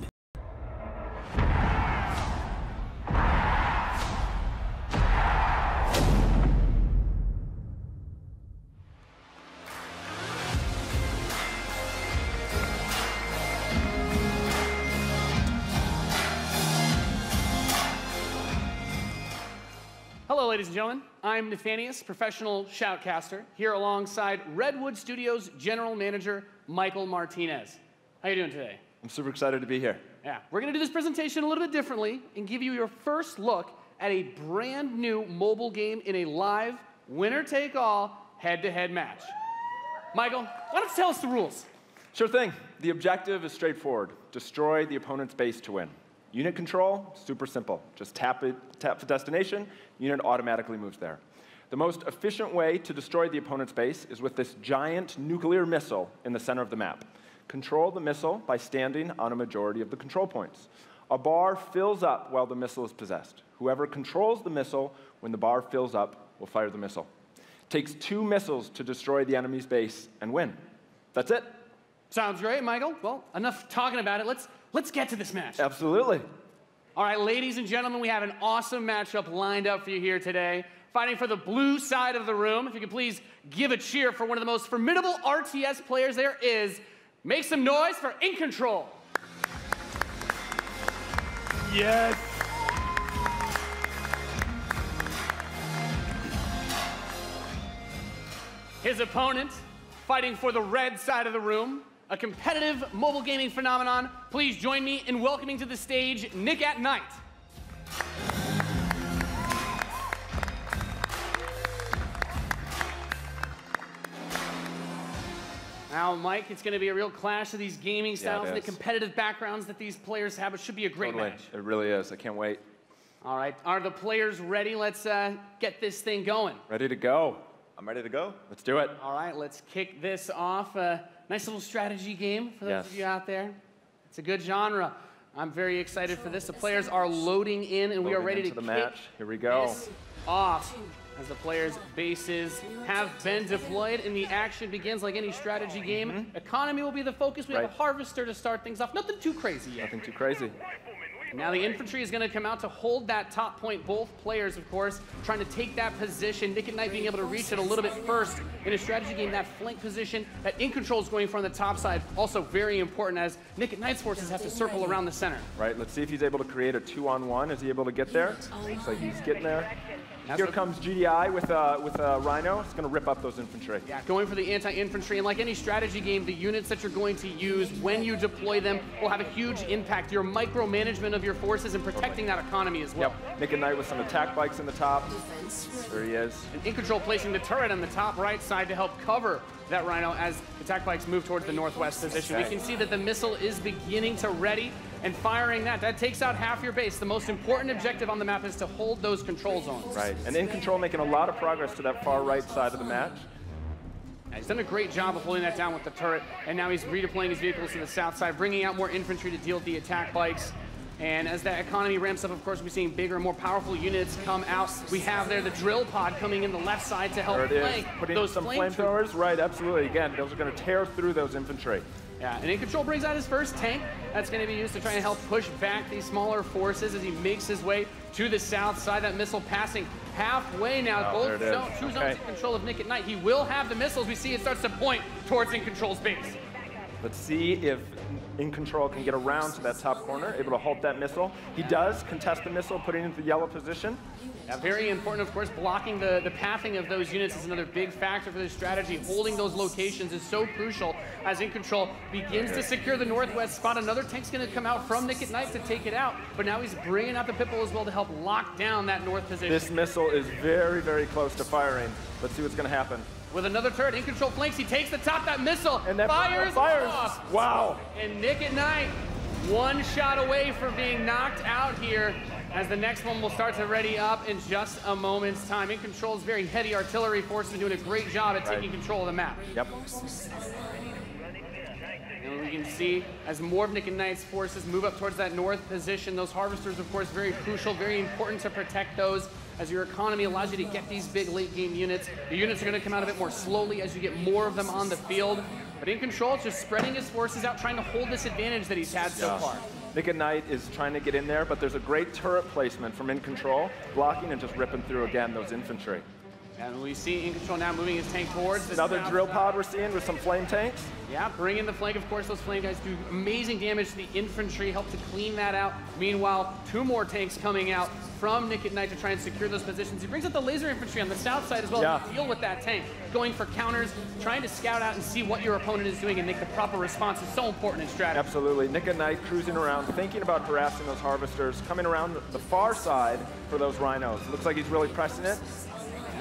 [SPEAKER 4] Hello, ladies and gentlemen. I'm Nathanius, professional shoutcaster, here alongside Redwood Studios General Manager Michael Martinez. How you doing today?
[SPEAKER 5] I'm super excited to be here.
[SPEAKER 4] Yeah, we're going to do this presentation a little bit differently and give you your first look at a brand new mobile game in a live, winner-take-all, head-to-head match. Michael, why don't you tell us the rules?
[SPEAKER 5] Sure thing. The objective is straightforward. Destroy the opponent's base to win. Unit control, super simple. Just tap the destination, unit automatically moves there. The most efficient way to destroy the opponent's base is with this giant nuclear missile in the center of the map. Control the missile by standing on a majority of the control points. A bar fills up while the missile is possessed. Whoever controls the missile when the bar fills up will fire the missile. It takes 2 missiles to destroy the enemy's base and win. That's it.
[SPEAKER 4] Sounds great, Michael. Well, enough talking about it. Let's get to this match.
[SPEAKER 5] Absolutely.
[SPEAKER 4] All right, ladies and gentlemen, we have an awesome matchup lined up for you here today. Fighting for the blue side of the room, if you could please give a cheer for one of the most formidable RTS players there is. Make some noise for In Control.
[SPEAKER 5] Yes.
[SPEAKER 4] His opponent, fighting for the red side of the room, a competitive mobile gaming phenomenon. Please join me in welcoming to the stage Nick at Night. Now, Mike, it's going to be a real clash of these gaming styles and the competitive backgrounds that these players have. It should be a great match.
[SPEAKER 5] It really is. I can't wait.
[SPEAKER 4] All right. Are the players ready? Let's get this thing going.
[SPEAKER 5] Ready to go.
[SPEAKER 13] I'm ready to go.
[SPEAKER 5] Let's do it.
[SPEAKER 4] All right. Let's kick this off. Nice little strategy game for those of you out there. It's a good genre. I'm very excited for this. The players are loading in, and we are ready to
[SPEAKER 5] the
[SPEAKER 4] kick
[SPEAKER 5] match. Here we go.
[SPEAKER 4] This off. As the players' bases have been deployed and the action begins like any strategy game. Economy will be the focus. We have a harvester to start things off. Nothing too crazy yet.
[SPEAKER 5] Nothing too crazy.
[SPEAKER 4] Now the infantry is going to come out to hold that top point. Both players, of course, trying to take that position. Nick at Night being able to reach it a little bit first. In a strategy game, that flank position, that In Control is going for on the top side, also very important as Nick at Night's forces have to circle around the center.
[SPEAKER 5] Right, let's see if he's able to create a 2-on-1. Is he able to get there? Looks like he's getting there. Here comes GDI with a Rhino. It's going to rip up those infantry.
[SPEAKER 4] Yeah, going for the anti-infantry, and like any strategy game, the units that you're going to use when you deploy them will have a huge impact. Your micromanagement of your forces and protecting that economy as well.
[SPEAKER 5] Yep, Nick and Knight with some attack bikes in the top. There he is.
[SPEAKER 4] And In Control placing the turret on the top right side to help cover that Rhino as attack bikes move towards the northwest position. We can see that the missile is beginning to ready and firing that. That takes out half your base. The most important objective on the map is to hold those control zones.
[SPEAKER 5] Right, and In Control making a lot of progress to that far right side of the match.
[SPEAKER 4] He's done a great job of holding that down with the turret, and now he's redeploying his vehicles to the south side, bringing out more infantry to deal with the attack bikes. And as that economy ramps up, of course, we're seeing bigger and more powerful units come out. We have there the drill pod coming in the left side to help flank those
[SPEAKER 5] some flamethrowers. Right, absolutely. Again, those are going to tear through those infantry.
[SPEAKER 4] Yeah, and In Control brings out his first tank. That's going to be used to try and help push back these smaller forces as he makes his way to the south side. That missile passing halfway now. Both two zones in control of Nick at Night. He will have the missiles. We see it starts to point towards In Control's base.
[SPEAKER 5] Let's see if In Control can get around to that top corner, able to halt that missile. He does contest the missile, putting it into the yellow position.
[SPEAKER 4] Yeah, very important, of course. Blocking the pathing of those units is another big factor for this strategy. Holding those locations is so crucial as In Control begins to secure the northwest spot. Another tank's going to come out from Nick at Night to take it out, but now he's bringing out the Pitbull as well to help lock down that north position.
[SPEAKER 5] This missile is very, very close to firing. Let's see what's going to happen.
[SPEAKER 4] With another turret, In Control flanks. He takes the top, that missile, and that fires off.
[SPEAKER 5] Wow.
[SPEAKER 4] And Nick at Night, one shot away from being knocked out here, as the next one will start to ready up in just a moment's time. In Control's very heavy artillery force has been doing a great job at taking control of the map.
[SPEAKER 5] Yep.
[SPEAKER 4] And we can see as more of Nick and Knight's forces move up towards that north position, those harvesters, of course, very crucial, very important to protect those, as your economy allows you to get these big late game units. The units are going to come out a bit more slowly as you get more of them on the field. But In Control is just spreading his forces out, trying to hold this advantage that he's had so far.
[SPEAKER 5] Nick at Night is trying to get in there, but there's a great turret placement from In Control, blocking and just ripping through again those infantry.
[SPEAKER 4] And we see In Control now moving his tank towards this.
[SPEAKER 5] Another drill pod we're seeing with some flame tanks.
[SPEAKER 4] Yeah, bring in the flank. Of course, those flame guys do amazing damage to the infantry, help to clean that out. Meanwhile, two more tanks coming out from Nick at Night to try and secure those positions. He brings up the laser infantry on the south side as well to deal with that tank. Going for counters, trying to scout out and see what your opponent is doing and make the proper response is so important in strategy.
[SPEAKER 5] Absolutely. Nick at Night cruising around, thinking about harassing those harvesters, coming around the far side for those rhinos. Looks like he's really pressing it.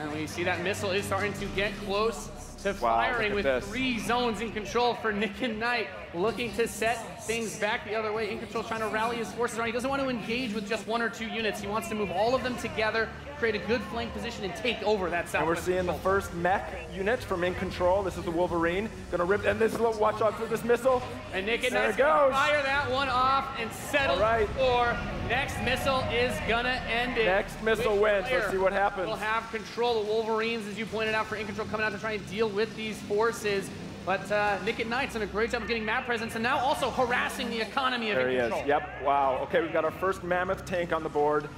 [SPEAKER 4] And we see that missile is starting to get close to firing with 3 zones In Control for Nick and Knight, looking to set things back the other way. In Control trying to rally his forces around. He doesn't want to engage with just 1 or 2 units. He wants to move all of them together, create a good flank position, and take over that south.
[SPEAKER 5] And we're seeing the first mech unit from In Control. This is the Wolverine. Gonna rip, and this little, watch out for this missile.
[SPEAKER 4] And Nick and Knight's gonna fire that one off and settle for next missile is gonna end it.
[SPEAKER 5] Next missile wins. Let's see what happens.
[SPEAKER 4] We'll have control. The Wolverines, as you pointed out, for In Control coming out to try and deal with these forces. But Nick at Night's done a great job of getting map presence and now also harassing the economy of In Control.
[SPEAKER 5] There he is. Yep. Wow. Okay, we've got our first mammoth tank on the board.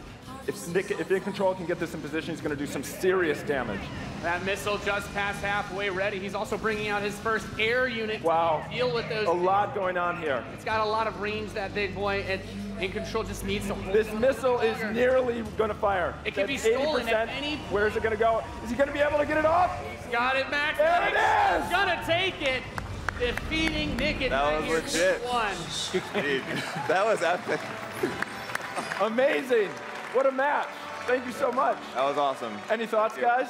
[SPEAKER 5] If In Control can get this in position, he's going to do some serious damage.
[SPEAKER 4] That missile just past halfway ready. He's also bringing out his first air unit to deal with those.
[SPEAKER 5] A lot going on here.
[SPEAKER 4] It's got a lot of range, that big boy, and In Control just needs to hold.
[SPEAKER 5] This missile is nearly going to fire.
[SPEAKER 4] It can be stolen at any point.
[SPEAKER 5] Where is it going to go? Is he going to be able to get it off?
[SPEAKER 4] He's got it, Max.
[SPEAKER 5] There it is!
[SPEAKER 4] He's going to take it. Defeating Nick at
[SPEAKER 6] That was legit. Dude, that was epic.
[SPEAKER 5] Amazing. What a match. Thank you so much.
[SPEAKER 6] That was awesome.
[SPEAKER 5] Any thoughts, guys?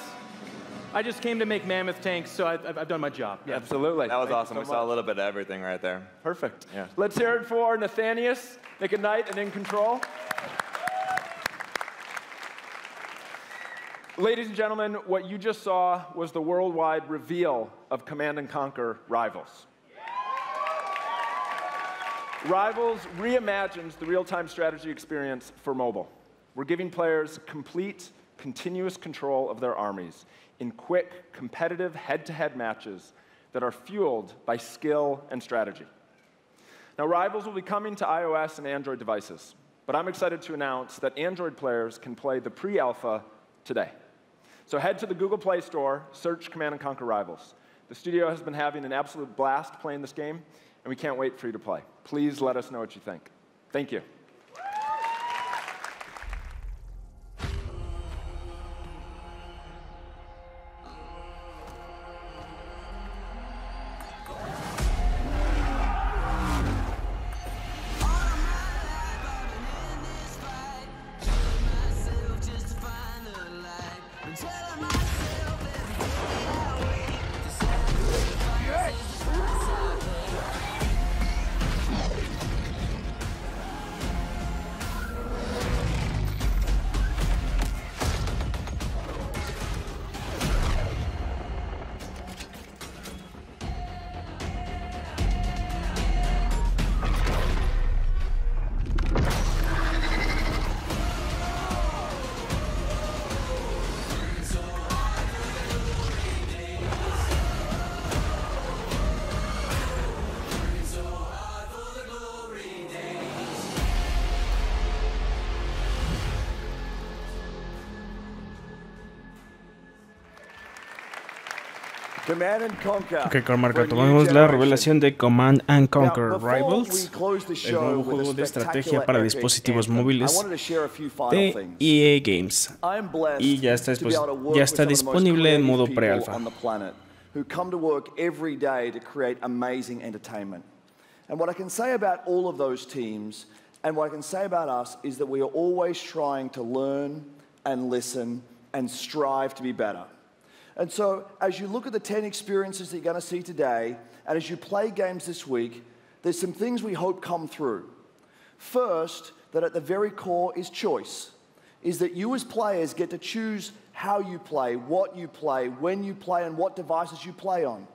[SPEAKER 10] I just came to make mammoth tanks, so I've done my job.
[SPEAKER 5] Yeah. Absolutely.
[SPEAKER 6] That was awesome. We saw a little bit of everything right there.
[SPEAKER 5] Perfect.
[SPEAKER 6] Yeah.
[SPEAKER 5] Let's hear it for Nathanius, Nick at Night, and In Control. Ladies and gentlemen, what you just saw was the worldwide reveal of Command & Conquer Rivals. Rivals reimagines the real-time strategy experience for mobile. We're giving players complete, continuous control of their armies in quick, competitive head-to-head matches that are fueled by skill and strategy. Now, Rivals will be coming to iOS and Android devices, but I'm excited to announce that Android players can play the pre-alpha today. So head to the Google Play Store, search Command & Conquer Rivals. The studio has been having an absolute blast playing this game, and we can't wait for you to play. Please let us know what you think. Thank you.
[SPEAKER 2] Command and Conquer.
[SPEAKER 1] Ok, Carmarca, tomamos la revelación de Command and Conquer Rivals, el nuevo juego de estrategia para dispositivos móviles de EA Games. Y ya está disponible en modo pre-alfa.
[SPEAKER 2] Who come to work every day to create amazing entertainment. And what I can say about all of those teams, and what I can say about us, is that we are always trying to learn and listen and strive to be better. And so, as you look at the 10 experiences that you're going to see today, and as you play games this week, there's some things we hope come through. First, that at the very core is choice, is that you as players get to choose how you play, what you play, when you play, and what devices you play on.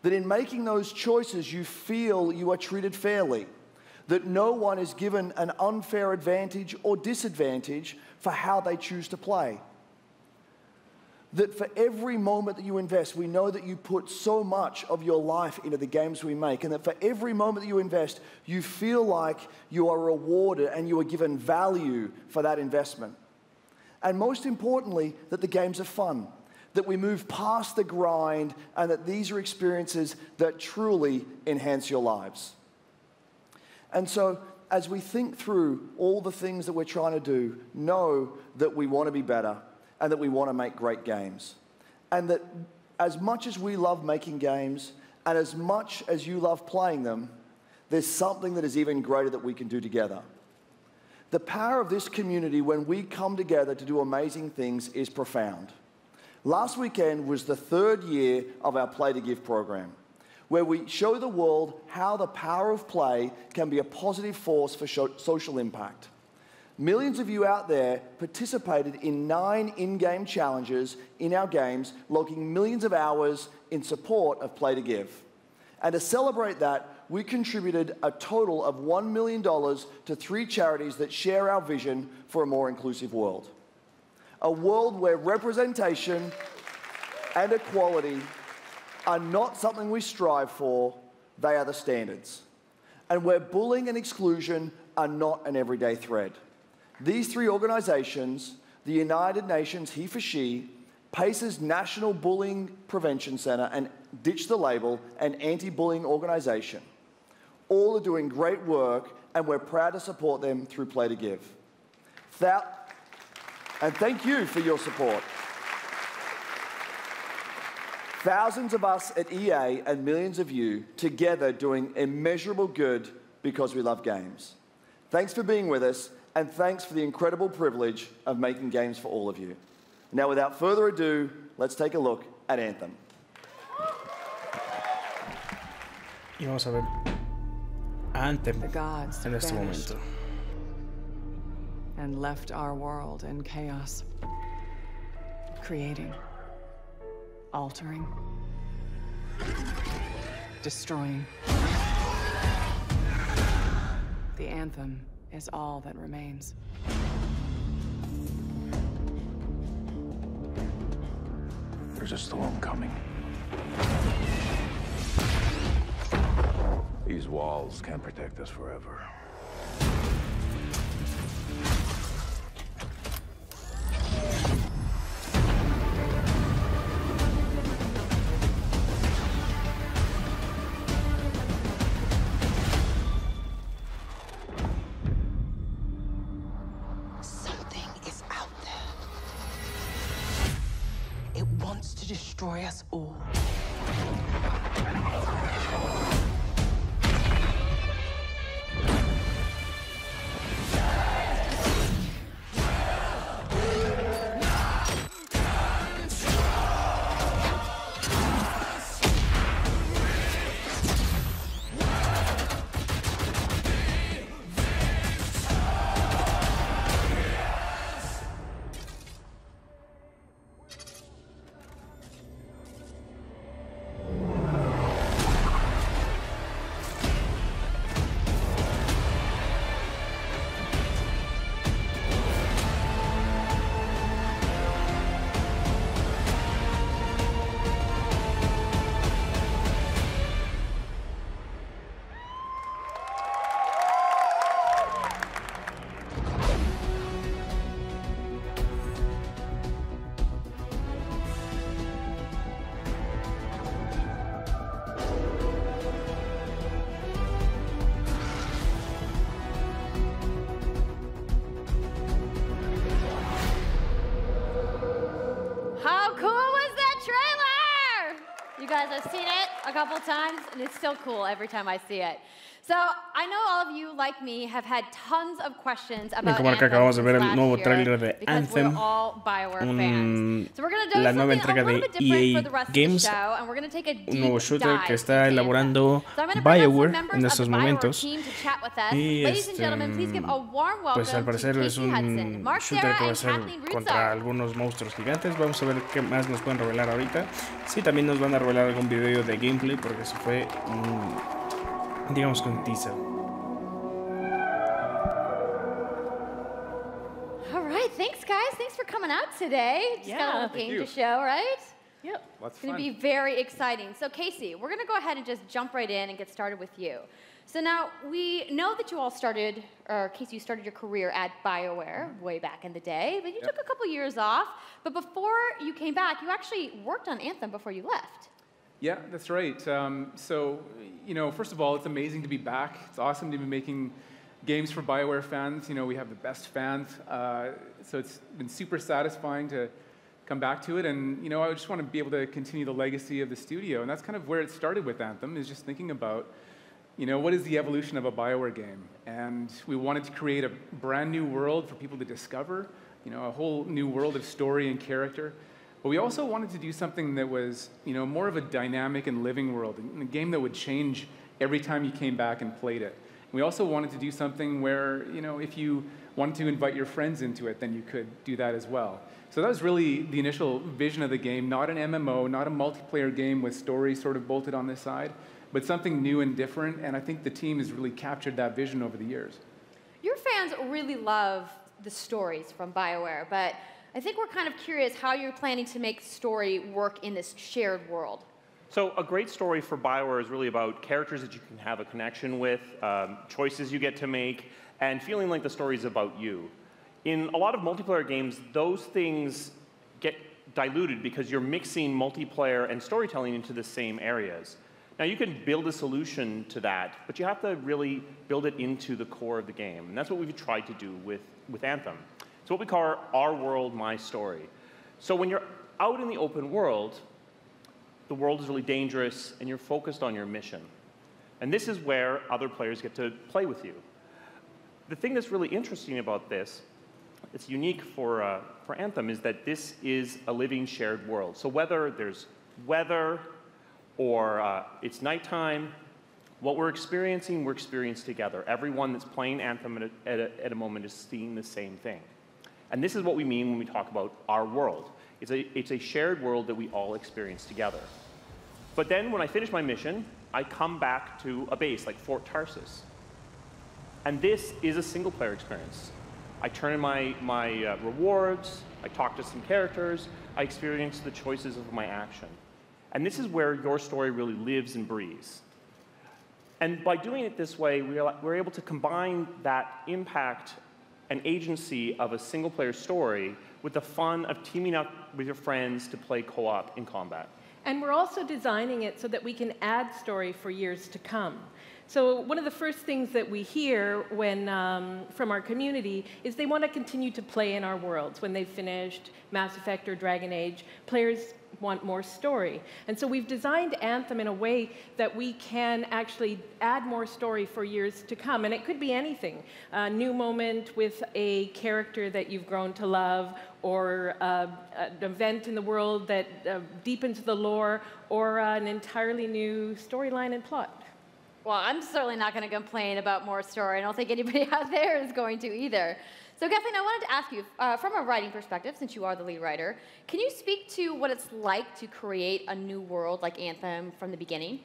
[SPEAKER 2] That in making those choices, you feel you are treated fairly, that no one is given an unfair advantage or disadvantage for how they choose to play. That for every moment that you invest, we know that you put so much of your life into the games we make, and that for every moment that you invest, you feel like you are rewarded and you are given value for that investment. And most importantly, that the games are fun, that we move past the grind, and that these are experiences that truly enhance your lives. And so, as we think through all the things that we're trying to do, know that we want to be better, and that we want to make great games. And that as much as we love making games, and as much as you love playing them, there's something that is even greater that we can do together. The power of this community when we come together to do amazing things is profound. Last weekend was the 3rd year of our Play to Give program, where we show the world how the power of play can be a positive force for social impact. Millions of you out there participated in 9 in-game challenges in our games, logging millions of hours in support of Play to Give. And to celebrate that, we contributed a total of $1 million to 3 charities that share our vision for a more inclusive world. A world where representation and equality are not something we strive for, they are the standards. And where bullying and exclusion are not an everyday threat. These 3 organizations, the United Nations He for She, PACE's National Bullying Prevention Center, and Ditch the Label, an anti-bullying organization, all are doing great work, and we're proud to support them through Play to Give. And thank you for your support. Thousands of us at EA and millions of you together doing immeasurable good because we love games. Thanks for being with us, and thanks for the incredible privilege of making games for all of you. Now, without further ado, let's take a look at Anthem.
[SPEAKER 1] Y vamos a ver Anthem en este momento.
[SPEAKER 8] And left our world in chaos, creating, altering, destroying. The anthem is all that remains.
[SPEAKER 9] There's a storm coming. These walls can't protect us forever.
[SPEAKER 24] Something is out there. It wants to destroy us all.
[SPEAKER 7] because I've seen it a couple times, and it's still cool every time I see it. So, I know all of you, like me, have had tons of questions about
[SPEAKER 1] Como que acabamos de ver el nuevo tráiler de Anthem, la nueva entrega de EA Games, un nuevo shooter que está elaborando BioWare en estos momentos. Y pues al parecer es un shooter que va a ser contra algunos monstruos gigantes. Vamos a ver qué más nos pueden revelar ahorita. Sí, también nos van a revelar algún video de gameplay porque eso fue digamos con teaser.
[SPEAKER 7] All right, thanks guys. Thanks for coming out today. Just got a little game to show, right?
[SPEAKER 11] Yep.
[SPEAKER 7] It's going to be very exciting. So Casey, we're going to go ahead and just jump right in and get started with you. So now we know that you all started, or Casey, you started your career at BioWare way back in the day, but you took a couple years off. But before you came back, you actually worked on Anthem before you left.
[SPEAKER 11] Yeah, that's right. So, you know, first of all, it's amazing to be back. It's awesome to be making games for BioWare fans. You know, we have the best fans. So it's been super satisfying to come back to it. And, you know, I just want to be able to continue the legacy of the studio. And that's kind of where it started with Anthem, is just thinking about, you know, what is the evolution of a BioWare game? And we wanted to create a brand new world for people to discover, you know, a whole new world of story and character. But we also wanted to do something that was, you know, more of a dynamic and living world, a game that would change every time you came back and played it. And we also wanted to do something where, you know, if you wanted to invite your friends into it, then you could do that as well. So that was really the initial vision of the game, not an MMO, not a multiplayer game with stories sort of bolted on the side, but something new and different. And I think the team has really captured that vision over the years.
[SPEAKER 7] Your fans really love the stories from BioWare, but I think we're kind of curious how you're planning to make story work in this shared world.
[SPEAKER 14] So a great story for BioWare is really about characters that you can have a connection with, choices you get to make, and feeling like the story is about you. In a lot of multiplayer games, those things get diluted because you're mixing multiplayer and storytelling into the same areas. Now, you can build a solution to that, but you have to really build it into the core of the game. And that's what we've tried to do with Anthem. It's what we call our world, my story. So when you're out in the open world, the world is really dangerous, and you're focused on your mission. And this is where other players get to play with you. The thing that's really interesting about this, it's unique for Anthem, is that this is a living, shared world. So whether there's weather or it's nighttime, what we're experiencing together. Everyone that's playing Anthem at a moment is seeing the same thing. And this is what we mean when we talk about our world. It's a shared world that we all experience together. But then when I finish my mission, I come back to a base like Fort Tarsus. And this is a single-player experience. I turn in my rewards, I talk to some characters, I experience the choices of my action. And this is where your story really lives and breathes. And by doing it this way, we're able to combine that impact and agency of a single-player story with the fun of teaming up with your friends to play co-op in combat.
[SPEAKER 15] And we're also designing it so that we can add story for years to come. So one of the first things that we hear from our community is they want to continue to play in our worlds. When they've finished Mass Effect or Dragon Age, players want more story. And so we've designed Anthem in a way that we can actually add more story for years to come. And it could be anything. A new moment with a character that you've grown to love, or an event in the world that deepens the lore, or an entirely new storyline and plot.
[SPEAKER 7] Well, I'm certainly not going to complain about more story. I don't think anybody out there is going to either. So Kathleen, I wanted to ask you, from a writing perspective, since you are the lead writer, can you speak to what it's like to create a new world like Anthem from the beginning?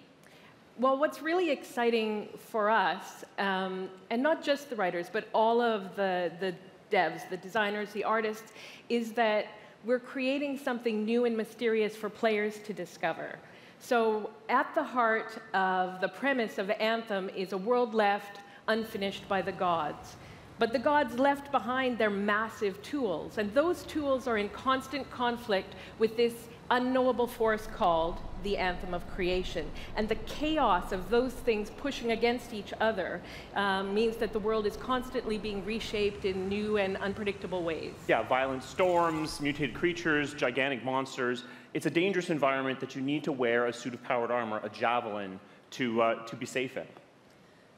[SPEAKER 15] Well, what's really exciting for us, and not just the writers, but all of the devs, the designers, the artists, is that we're creating something new and mysterious for players to discover. So at the heart of the premise of Anthem is a world left unfinished by the gods. But the gods left behind their massive tools, and those tools are in constant conflict with this unknowable force called the Anthem of Creation. And the chaos of those things pushing against each other means that the world is constantly being reshaped in new and unpredictable ways.
[SPEAKER 14] Yeah, violent storms, mutated creatures, gigantic monsters. It's a dangerous environment that you need to wear a suit of powered armor, a javelin, to be safe in.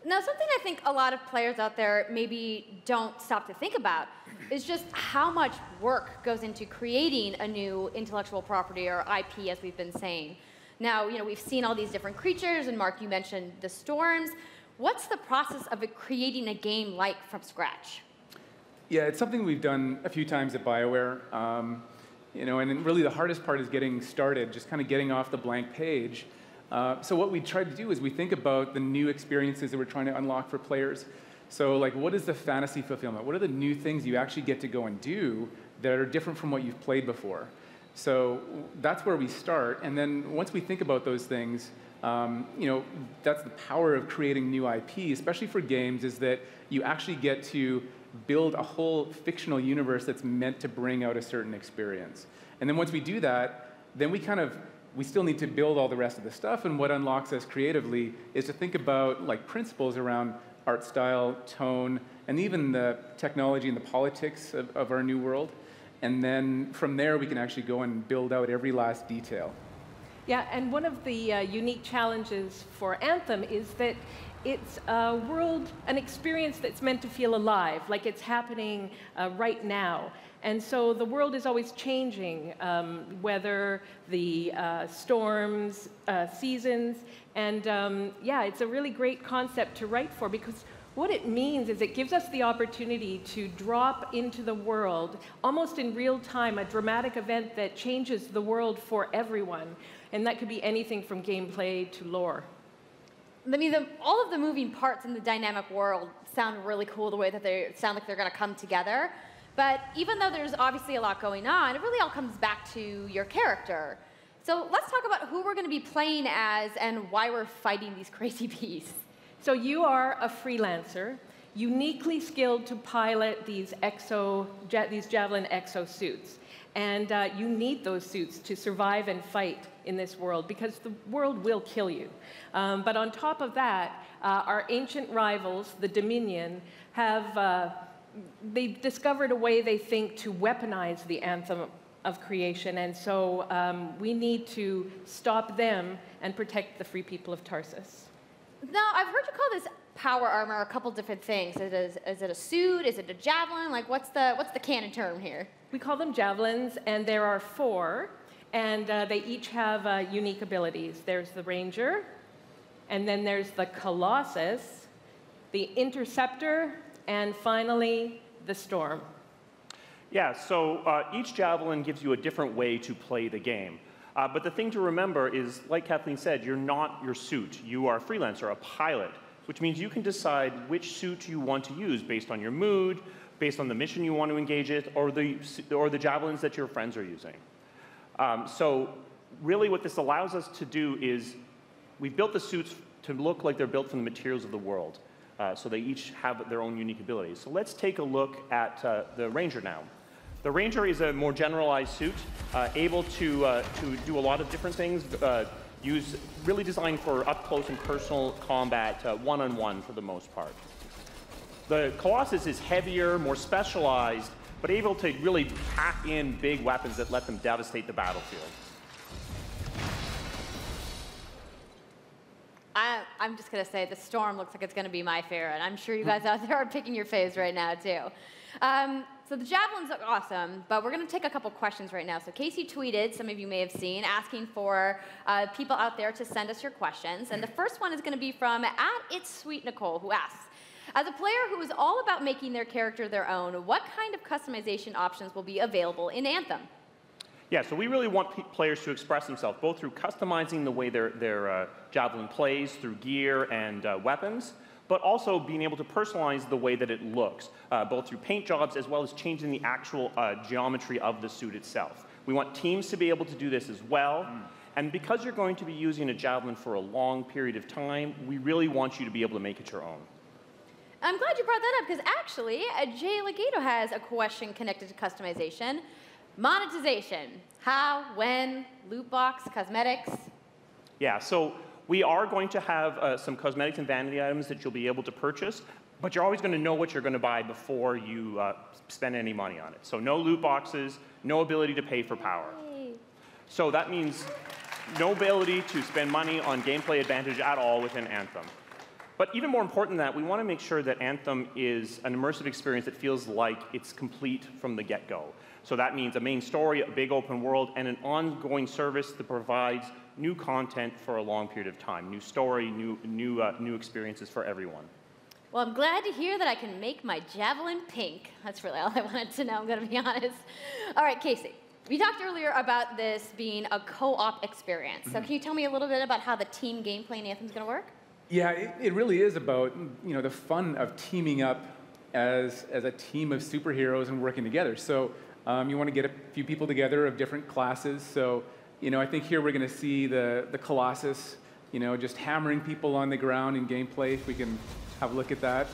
[SPEAKER 7] Now, something I think a lot of players out there maybe don't stop to think about is just how much work goes into creating a new intellectual property, or IP, as we've been saying. Now, we've seen all these different creatures, and Mark, you mentioned the storms. What's the process of creating a game like from scratch?
[SPEAKER 11] Yeah, it's something we've done a few times at BioWare. And really the hardest part is getting started, just kind of getting off the blank page. So what we try to do is we think about the new experiences that we're trying to unlock for players. So like, what is the fantasy fulfillment? What are the new things you actually get to go and do that are different from what you've played before? So that's where we start. And then once we think about those things, that's the power of creating new IP, especially for games, is that you actually get to build a whole fictional universe that's meant to bring out a certain experience. And then once we do that, then we still need to build all the rest of the stuff, and what unlocks us creatively is to think about like principles around art style, tone, and even the technology and the politics of our new world. And then from there, we can actually go and build out every last detail.
[SPEAKER 15] Yeah, and one of the unique challenges for Anthem is that it's a world, an experience that's meant to feel alive, like it's happening right now. And so the world is always changing, whether the storms, seasons, and yeah, it's a really great concept to write for, because what it means is it gives us the opportunity to drop into the world, almost in real time, a dramatic event that changes the world for everyone. And that could be anything from gameplay to lore.
[SPEAKER 7] I mean, all of the moving parts in the dynamic world sound really cool, the way that they sound like they're going to come together. But even though there's obviously a lot going on, it really all comes back to your character. So let's talk about who we're going to be playing as and why we're fighting these crazy beasts.
[SPEAKER 15] So you are a freelancer, uniquely skilled to pilot these Javelin exosuits. And you need those suits to survive and fight in this world, because the world will kill you. But on top of that, our ancient rivals, the Dominion, they've discovered a way, they think, to weaponize the Anthem of Creation. And so we need to stop them and protect the free people of Tarsus.
[SPEAKER 7] Now, I've heard you call this power armor a couple different things. Is it a suit? Is it a javelin? Like, what's the canon term here?
[SPEAKER 15] We call them javelins, and there are 4, and they each have unique abilities. There's the Ranger, and then there's the Colossus, the Interceptor, and finally, the Storm.
[SPEAKER 14] Yeah, so each javelin gives you a different way to play the game. But the thing to remember is, like Kathleen said, you're not your suit. You are a freelancer, a pilot, which means you can decide which suit you want to use based on your mood, based on the mission you want to engage in, or the javelins that your friends are using. So really what this allows us to do is we've built the suits to look like they're built from the materials of the world. So they each have their own unique abilities. So let's take a look at the Ranger now. The Ranger is a more generalized suit, able to do a lot of different things, really designed for up-close and personal combat, one-on-one for the most part. The Colossus is heavier, more specialized, but able to really pack in big weapons that let them devastate the battlefield.
[SPEAKER 7] I'm just going to say the Storm looks like it's going to be my favorite. I'm sure you guys out there are picking your faves right now, too. So the javelins look awesome, but we're going to take a couple questions right now. So Casey tweeted, some of you may have seen, asking for people out there to send us your questions. And the first one is going to be from @It'sSweetNicole, who asks, as a player who is all about making their character their own, what kind of customization options will be available in Anthem?
[SPEAKER 14] Yeah, so we really want players to express themselves, both through customizing the way their javelin plays, through gear and weapons, but also being able to personalize the way that it looks, both through paint jobs as well as changing the actual geometry of the suit itself. We want teams to be able to do this as well. And because you're going to be using a javelin for a long period of time, we really want you to be able to make it your own.
[SPEAKER 7] I'm glad you brought that up, because actually, Jay Legato has a question connected to customization. Monetization. How, when, loot box, cosmetics?
[SPEAKER 14] Yeah, so we are going to have some cosmetics and vanity items that you'll be able to purchase, but you're always going to know what you're going to buy before you spend any money on it. So no loot boxes, no ability to pay for power.
[SPEAKER 7] Yay.
[SPEAKER 14] So that means no ability to spend money on gameplay advantage at all within Anthem. But even more important than that, we want to make sure that Anthem is an immersive experience that feels like it's complete from the get-go. So that means a main story, a big open world, and an ongoing service that provides new content for a long period of time. New story, new experiences for everyone.
[SPEAKER 7] Well, I'm glad to hear that I can make my javelin pink. That's really all I wanted to know, I'm going to be honest. All right, Casey, we talked earlier about this being a co-op experience. So can you tell me a little bit about how the team gameplay in Anthem is going to work?
[SPEAKER 11] Yeah, it really is about the fun of teaming up as a team of superheroes and working together. So you want to get a few people together of different classes. So I think here we're going to see the Colossus, just hammering people on the ground in gameplay. If we can have a look at that.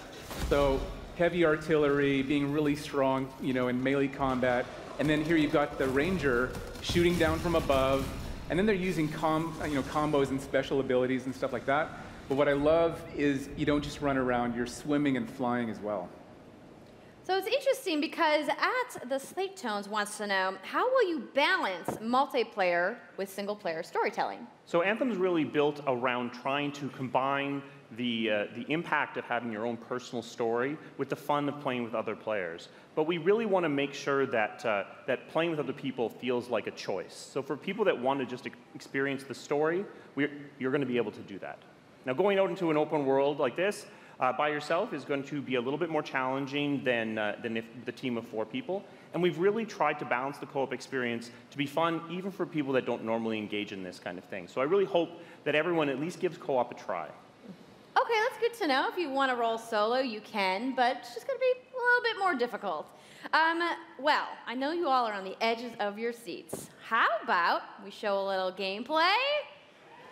[SPEAKER 11] So heavy artillery, being really strong, in melee combat. And then here you've got the Ranger shooting down from above. And then they're using combos and special abilities and stuff like that. But what I love is you don't just run around, you're swimming and flying as well.
[SPEAKER 7] So it's interesting because at the Slate Tones wants to know, how will you balance multiplayer with single-player storytelling?
[SPEAKER 14] So Anthem's really built around trying to combine the impact of having your own personal story with the fun of playing with other players. But we really want to make sure that, that playing with other people feels like a choice. So for people that want to just experience the story, you're going to be able to do that. Now, going out into an open world like this by yourself is going to be a little bit more challenging than if the team of 4 people. And we've really tried to balance the co-op experience to be fun, even for people that don't normally engage in this kind of thing. So I really hope that everyone at least gives co-op a try.
[SPEAKER 7] Okay, that's good to know. If you want to roll solo, you can, but it's just going to be a little bit more difficult. Well, I know you all are on the edges of your seats. How about we show a little gameplay?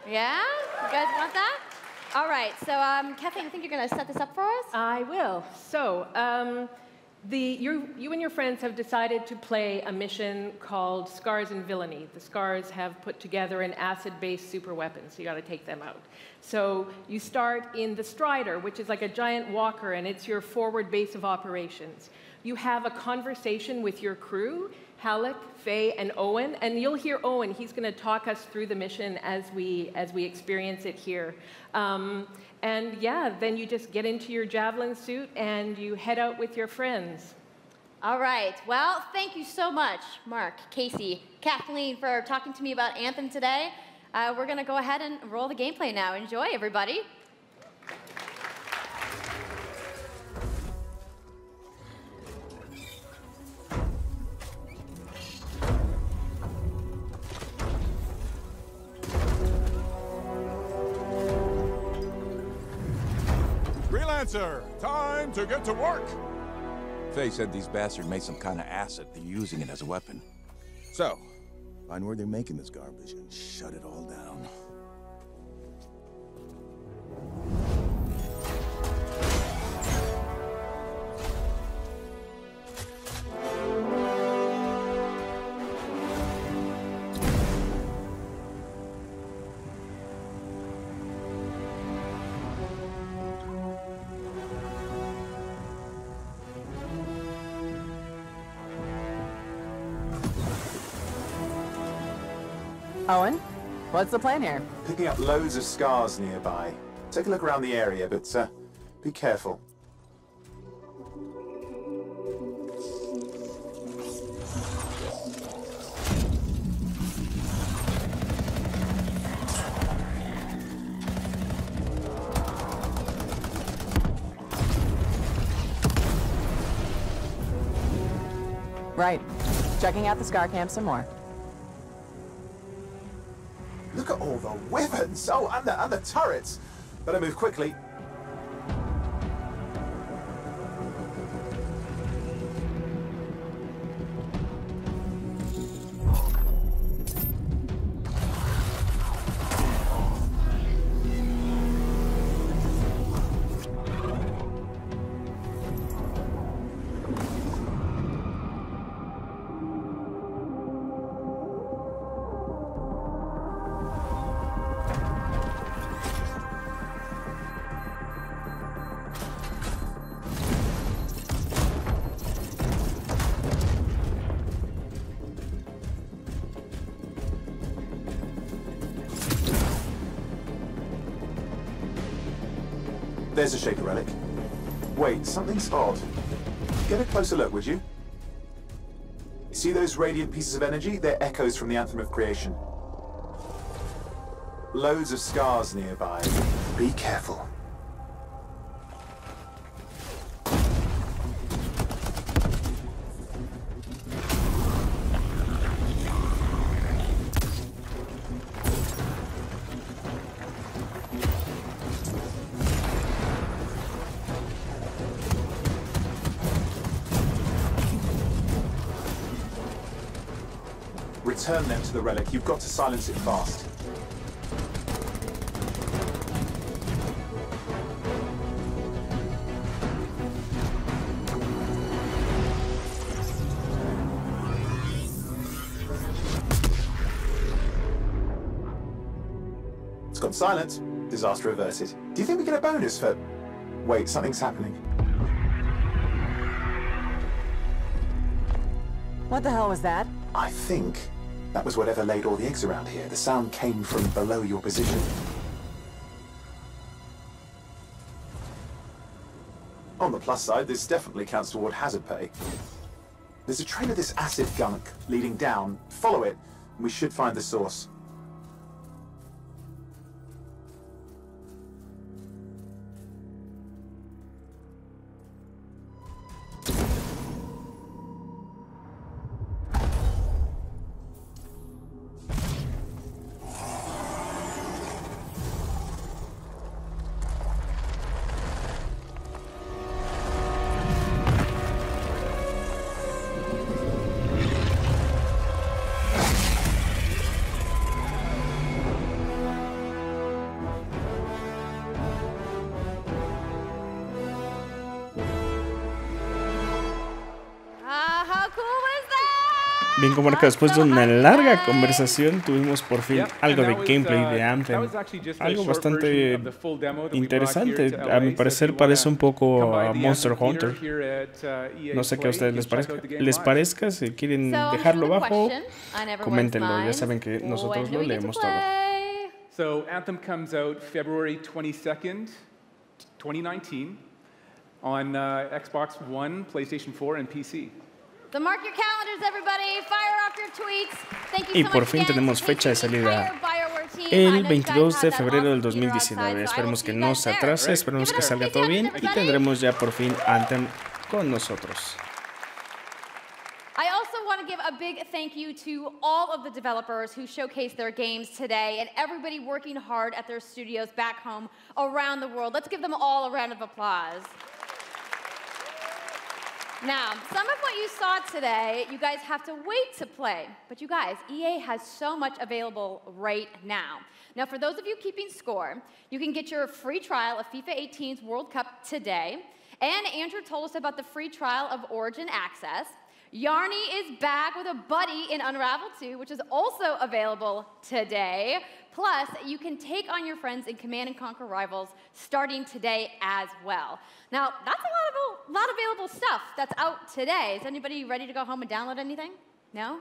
[SPEAKER 7] Yeah? You guys want that? All right, so Kathleen, I think you're going to set this up for us?
[SPEAKER 15] I will. So, you and your friends have decided to play a mission called Scars and Villainy. The Scars have put together an acid-based super weapon, so you got to take them out. So you start in the Strider, which is like a giant walker, and it's your forward base of operations. You have a conversation with your crew, Halleck, Faye, and Owen, and you'll hear Owen. He's going to talk us through the mission as we experience it here. And yeah, then you just get into your javelin suit and you head out with your friends.
[SPEAKER 7] All right. Well, thank you so much, Mark, Casey, Kathleen, for talking to me about Anthem today. We're going to go ahead and roll the gameplay now. Enjoy, everybody.
[SPEAKER 16] Freelancer, time to get to work.
[SPEAKER 17] Faye said these bastards made some kind of acid. They're using it as a weapon.
[SPEAKER 16] So,
[SPEAKER 17] find where they're making this garbage and shut it all down.
[SPEAKER 8] Owen, what's the plan here?
[SPEAKER 20] Picking up loads of scars nearby. Take a look around the area, but be careful.
[SPEAKER 8] Right. Checking out the Scar Camp some more.
[SPEAKER 20] Look at all the weapons! Oh, and the turrets! Better move quickly. There's a Shaper relic. Wait, something's odd. Get a closer look, would you? See those radiant pieces of energy? They're echoes from the Anthem of Creation. Loads of scars nearby. Be careful. Return them to the relic. You've got to silence it fast. It's gone silent. Disaster averted. Do you think we get a bonus for... Wait, something's happening.
[SPEAKER 12] What the hell was that?
[SPEAKER 20] I think that was whatever laid all the eggs around here. The sound came from below your position. On the plus side, this definitely counts toward hazard pay. There's a trail of this acid gunk leading down. Follow it, and we should find the source.
[SPEAKER 1] Bien, como marca, después de una larga conversación, tuvimos por fin algo de gameplay de Anthem. Algo bastante interesante. A mi parecer parece un poco a Monster Hunter. No sé qué a ustedes les parezca. Si quieren dejarlo abajo, coméntenlo. Ya saben que nosotros lo leemos todo.
[SPEAKER 11] So Anthem comes out February 22nd, 2019 on Xbox One, PlayStation 4 and PC.
[SPEAKER 7] So mark your calendars, everybody. Fire off your tweets. Thank you so
[SPEAKER 1] Y por
[SPEAKER 7] much
[SPEAKER 1] fin
[SPEAKER 7] again.
[SPEAKER 1] tenemos fecha de salida el 22 de febrero del 2019. Esperemos que no se atrase, esperemos que salga todo bien y tendremos ya por fin Anthem con nosotros.
[SPEAKER 7] I also want to give a big thank you to all of the developers who showcased their games today and everybody working hard at their studios back home around the world. Let's give them all a round of applause. Now, some of what you saw today, you guys have to wait to play. But you guys, EA has so much available right now. Now, for those of you keeping score, you can get your free trial of FIFA 18's World Cup today. And Andrew told us about the free trial of Origin Access. Yarny is back with a buddy in Unravel 2, which is also available today. Plus, you can take on your friends in Command & Conquer Rivals starting today as well. Now, that's a lot of available stuff that's out today. Is anybody ready to go home and download anything? No?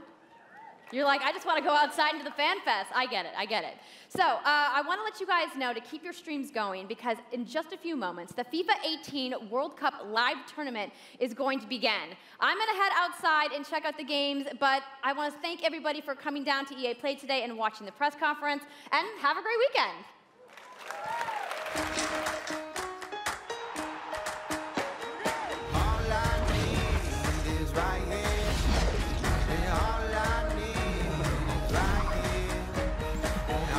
[SPEAKER 7] You're like, I just want to go outside into the fan fest. I get it, I get it. So I want to let you guys know to keep your streams going because in just a few moments, the FIFA 18 World Cup live tournament is going to begin. I'm going to head outside and check out the games, but I want to thank everybody for coming down to EA Play today and watching the press conference, and have a great weekend.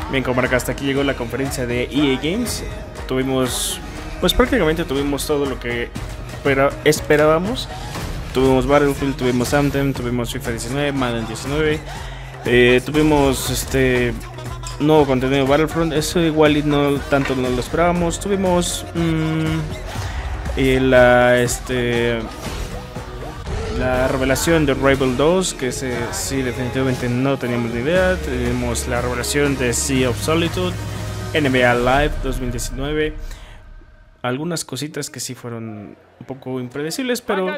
[SPEAKER 1] Bien, como marca, hasta aquí llegó la conferencia de EA Games. Tuvimos, pues prácticamente tuvimos todo lo que esperábamos. Tuvimos Battlefield, tuvimos Anthem, tuvimos FIFA 19, Madden 19. Tuvimos nuevo contenido de Battlefront. Eso igual y no tanto no lo esperábamos. Tuvimos la revelación de Rival 2, que sí, definitivamente no teníamos ni idea. Tenemos la revelación de Sea of Solitude, NBA Live 2019. Algunas cositas que sí fueron un poco impredecibles, pero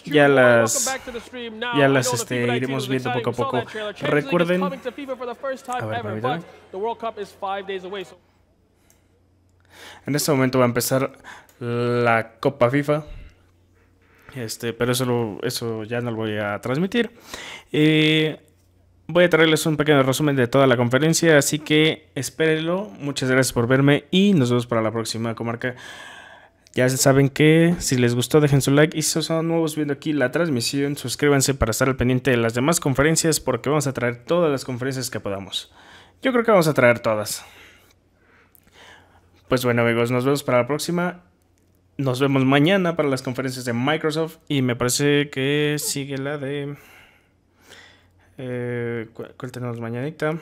[SPEAKER 1] ya las iremos viendo poco a poco. Recuerden, a ver, en este momento va a empezar la Copa FIFA. Pero eso ya no lo voy a transmitir. Voy a traerles un pequeño resumen de toda la conferencia, así que espérenlo. Muchas gracias por verme y nos vemos para la próxima comarca. Ya saben que si les gustó dejen su like y si son nuevos viendo aquí la transmisión, suscríbanse para estar al pendiente de las demás conferencias porque vamos a traer todas las conferencias que podamos. Yo creo que vamos a traer todas. Pues bueno amigos, nos vemos para la próxima. Nos vemos mañana para las conferencias de Microsoft y me parece que sigue la de... ¿Cuál tenemos mañanita?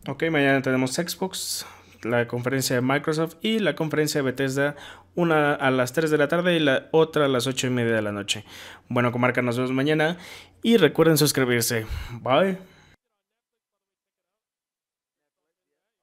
[SPEAKER 1] Ok, mañana tenemos Xbox, la conferencia de Microsoft y la conferencia de Bethesda, una a las 3 de la tarde y la otra a las 8:30 de la noche. Bueno, comarca, nos vemos mañana y recuerden suscribirse. Bye.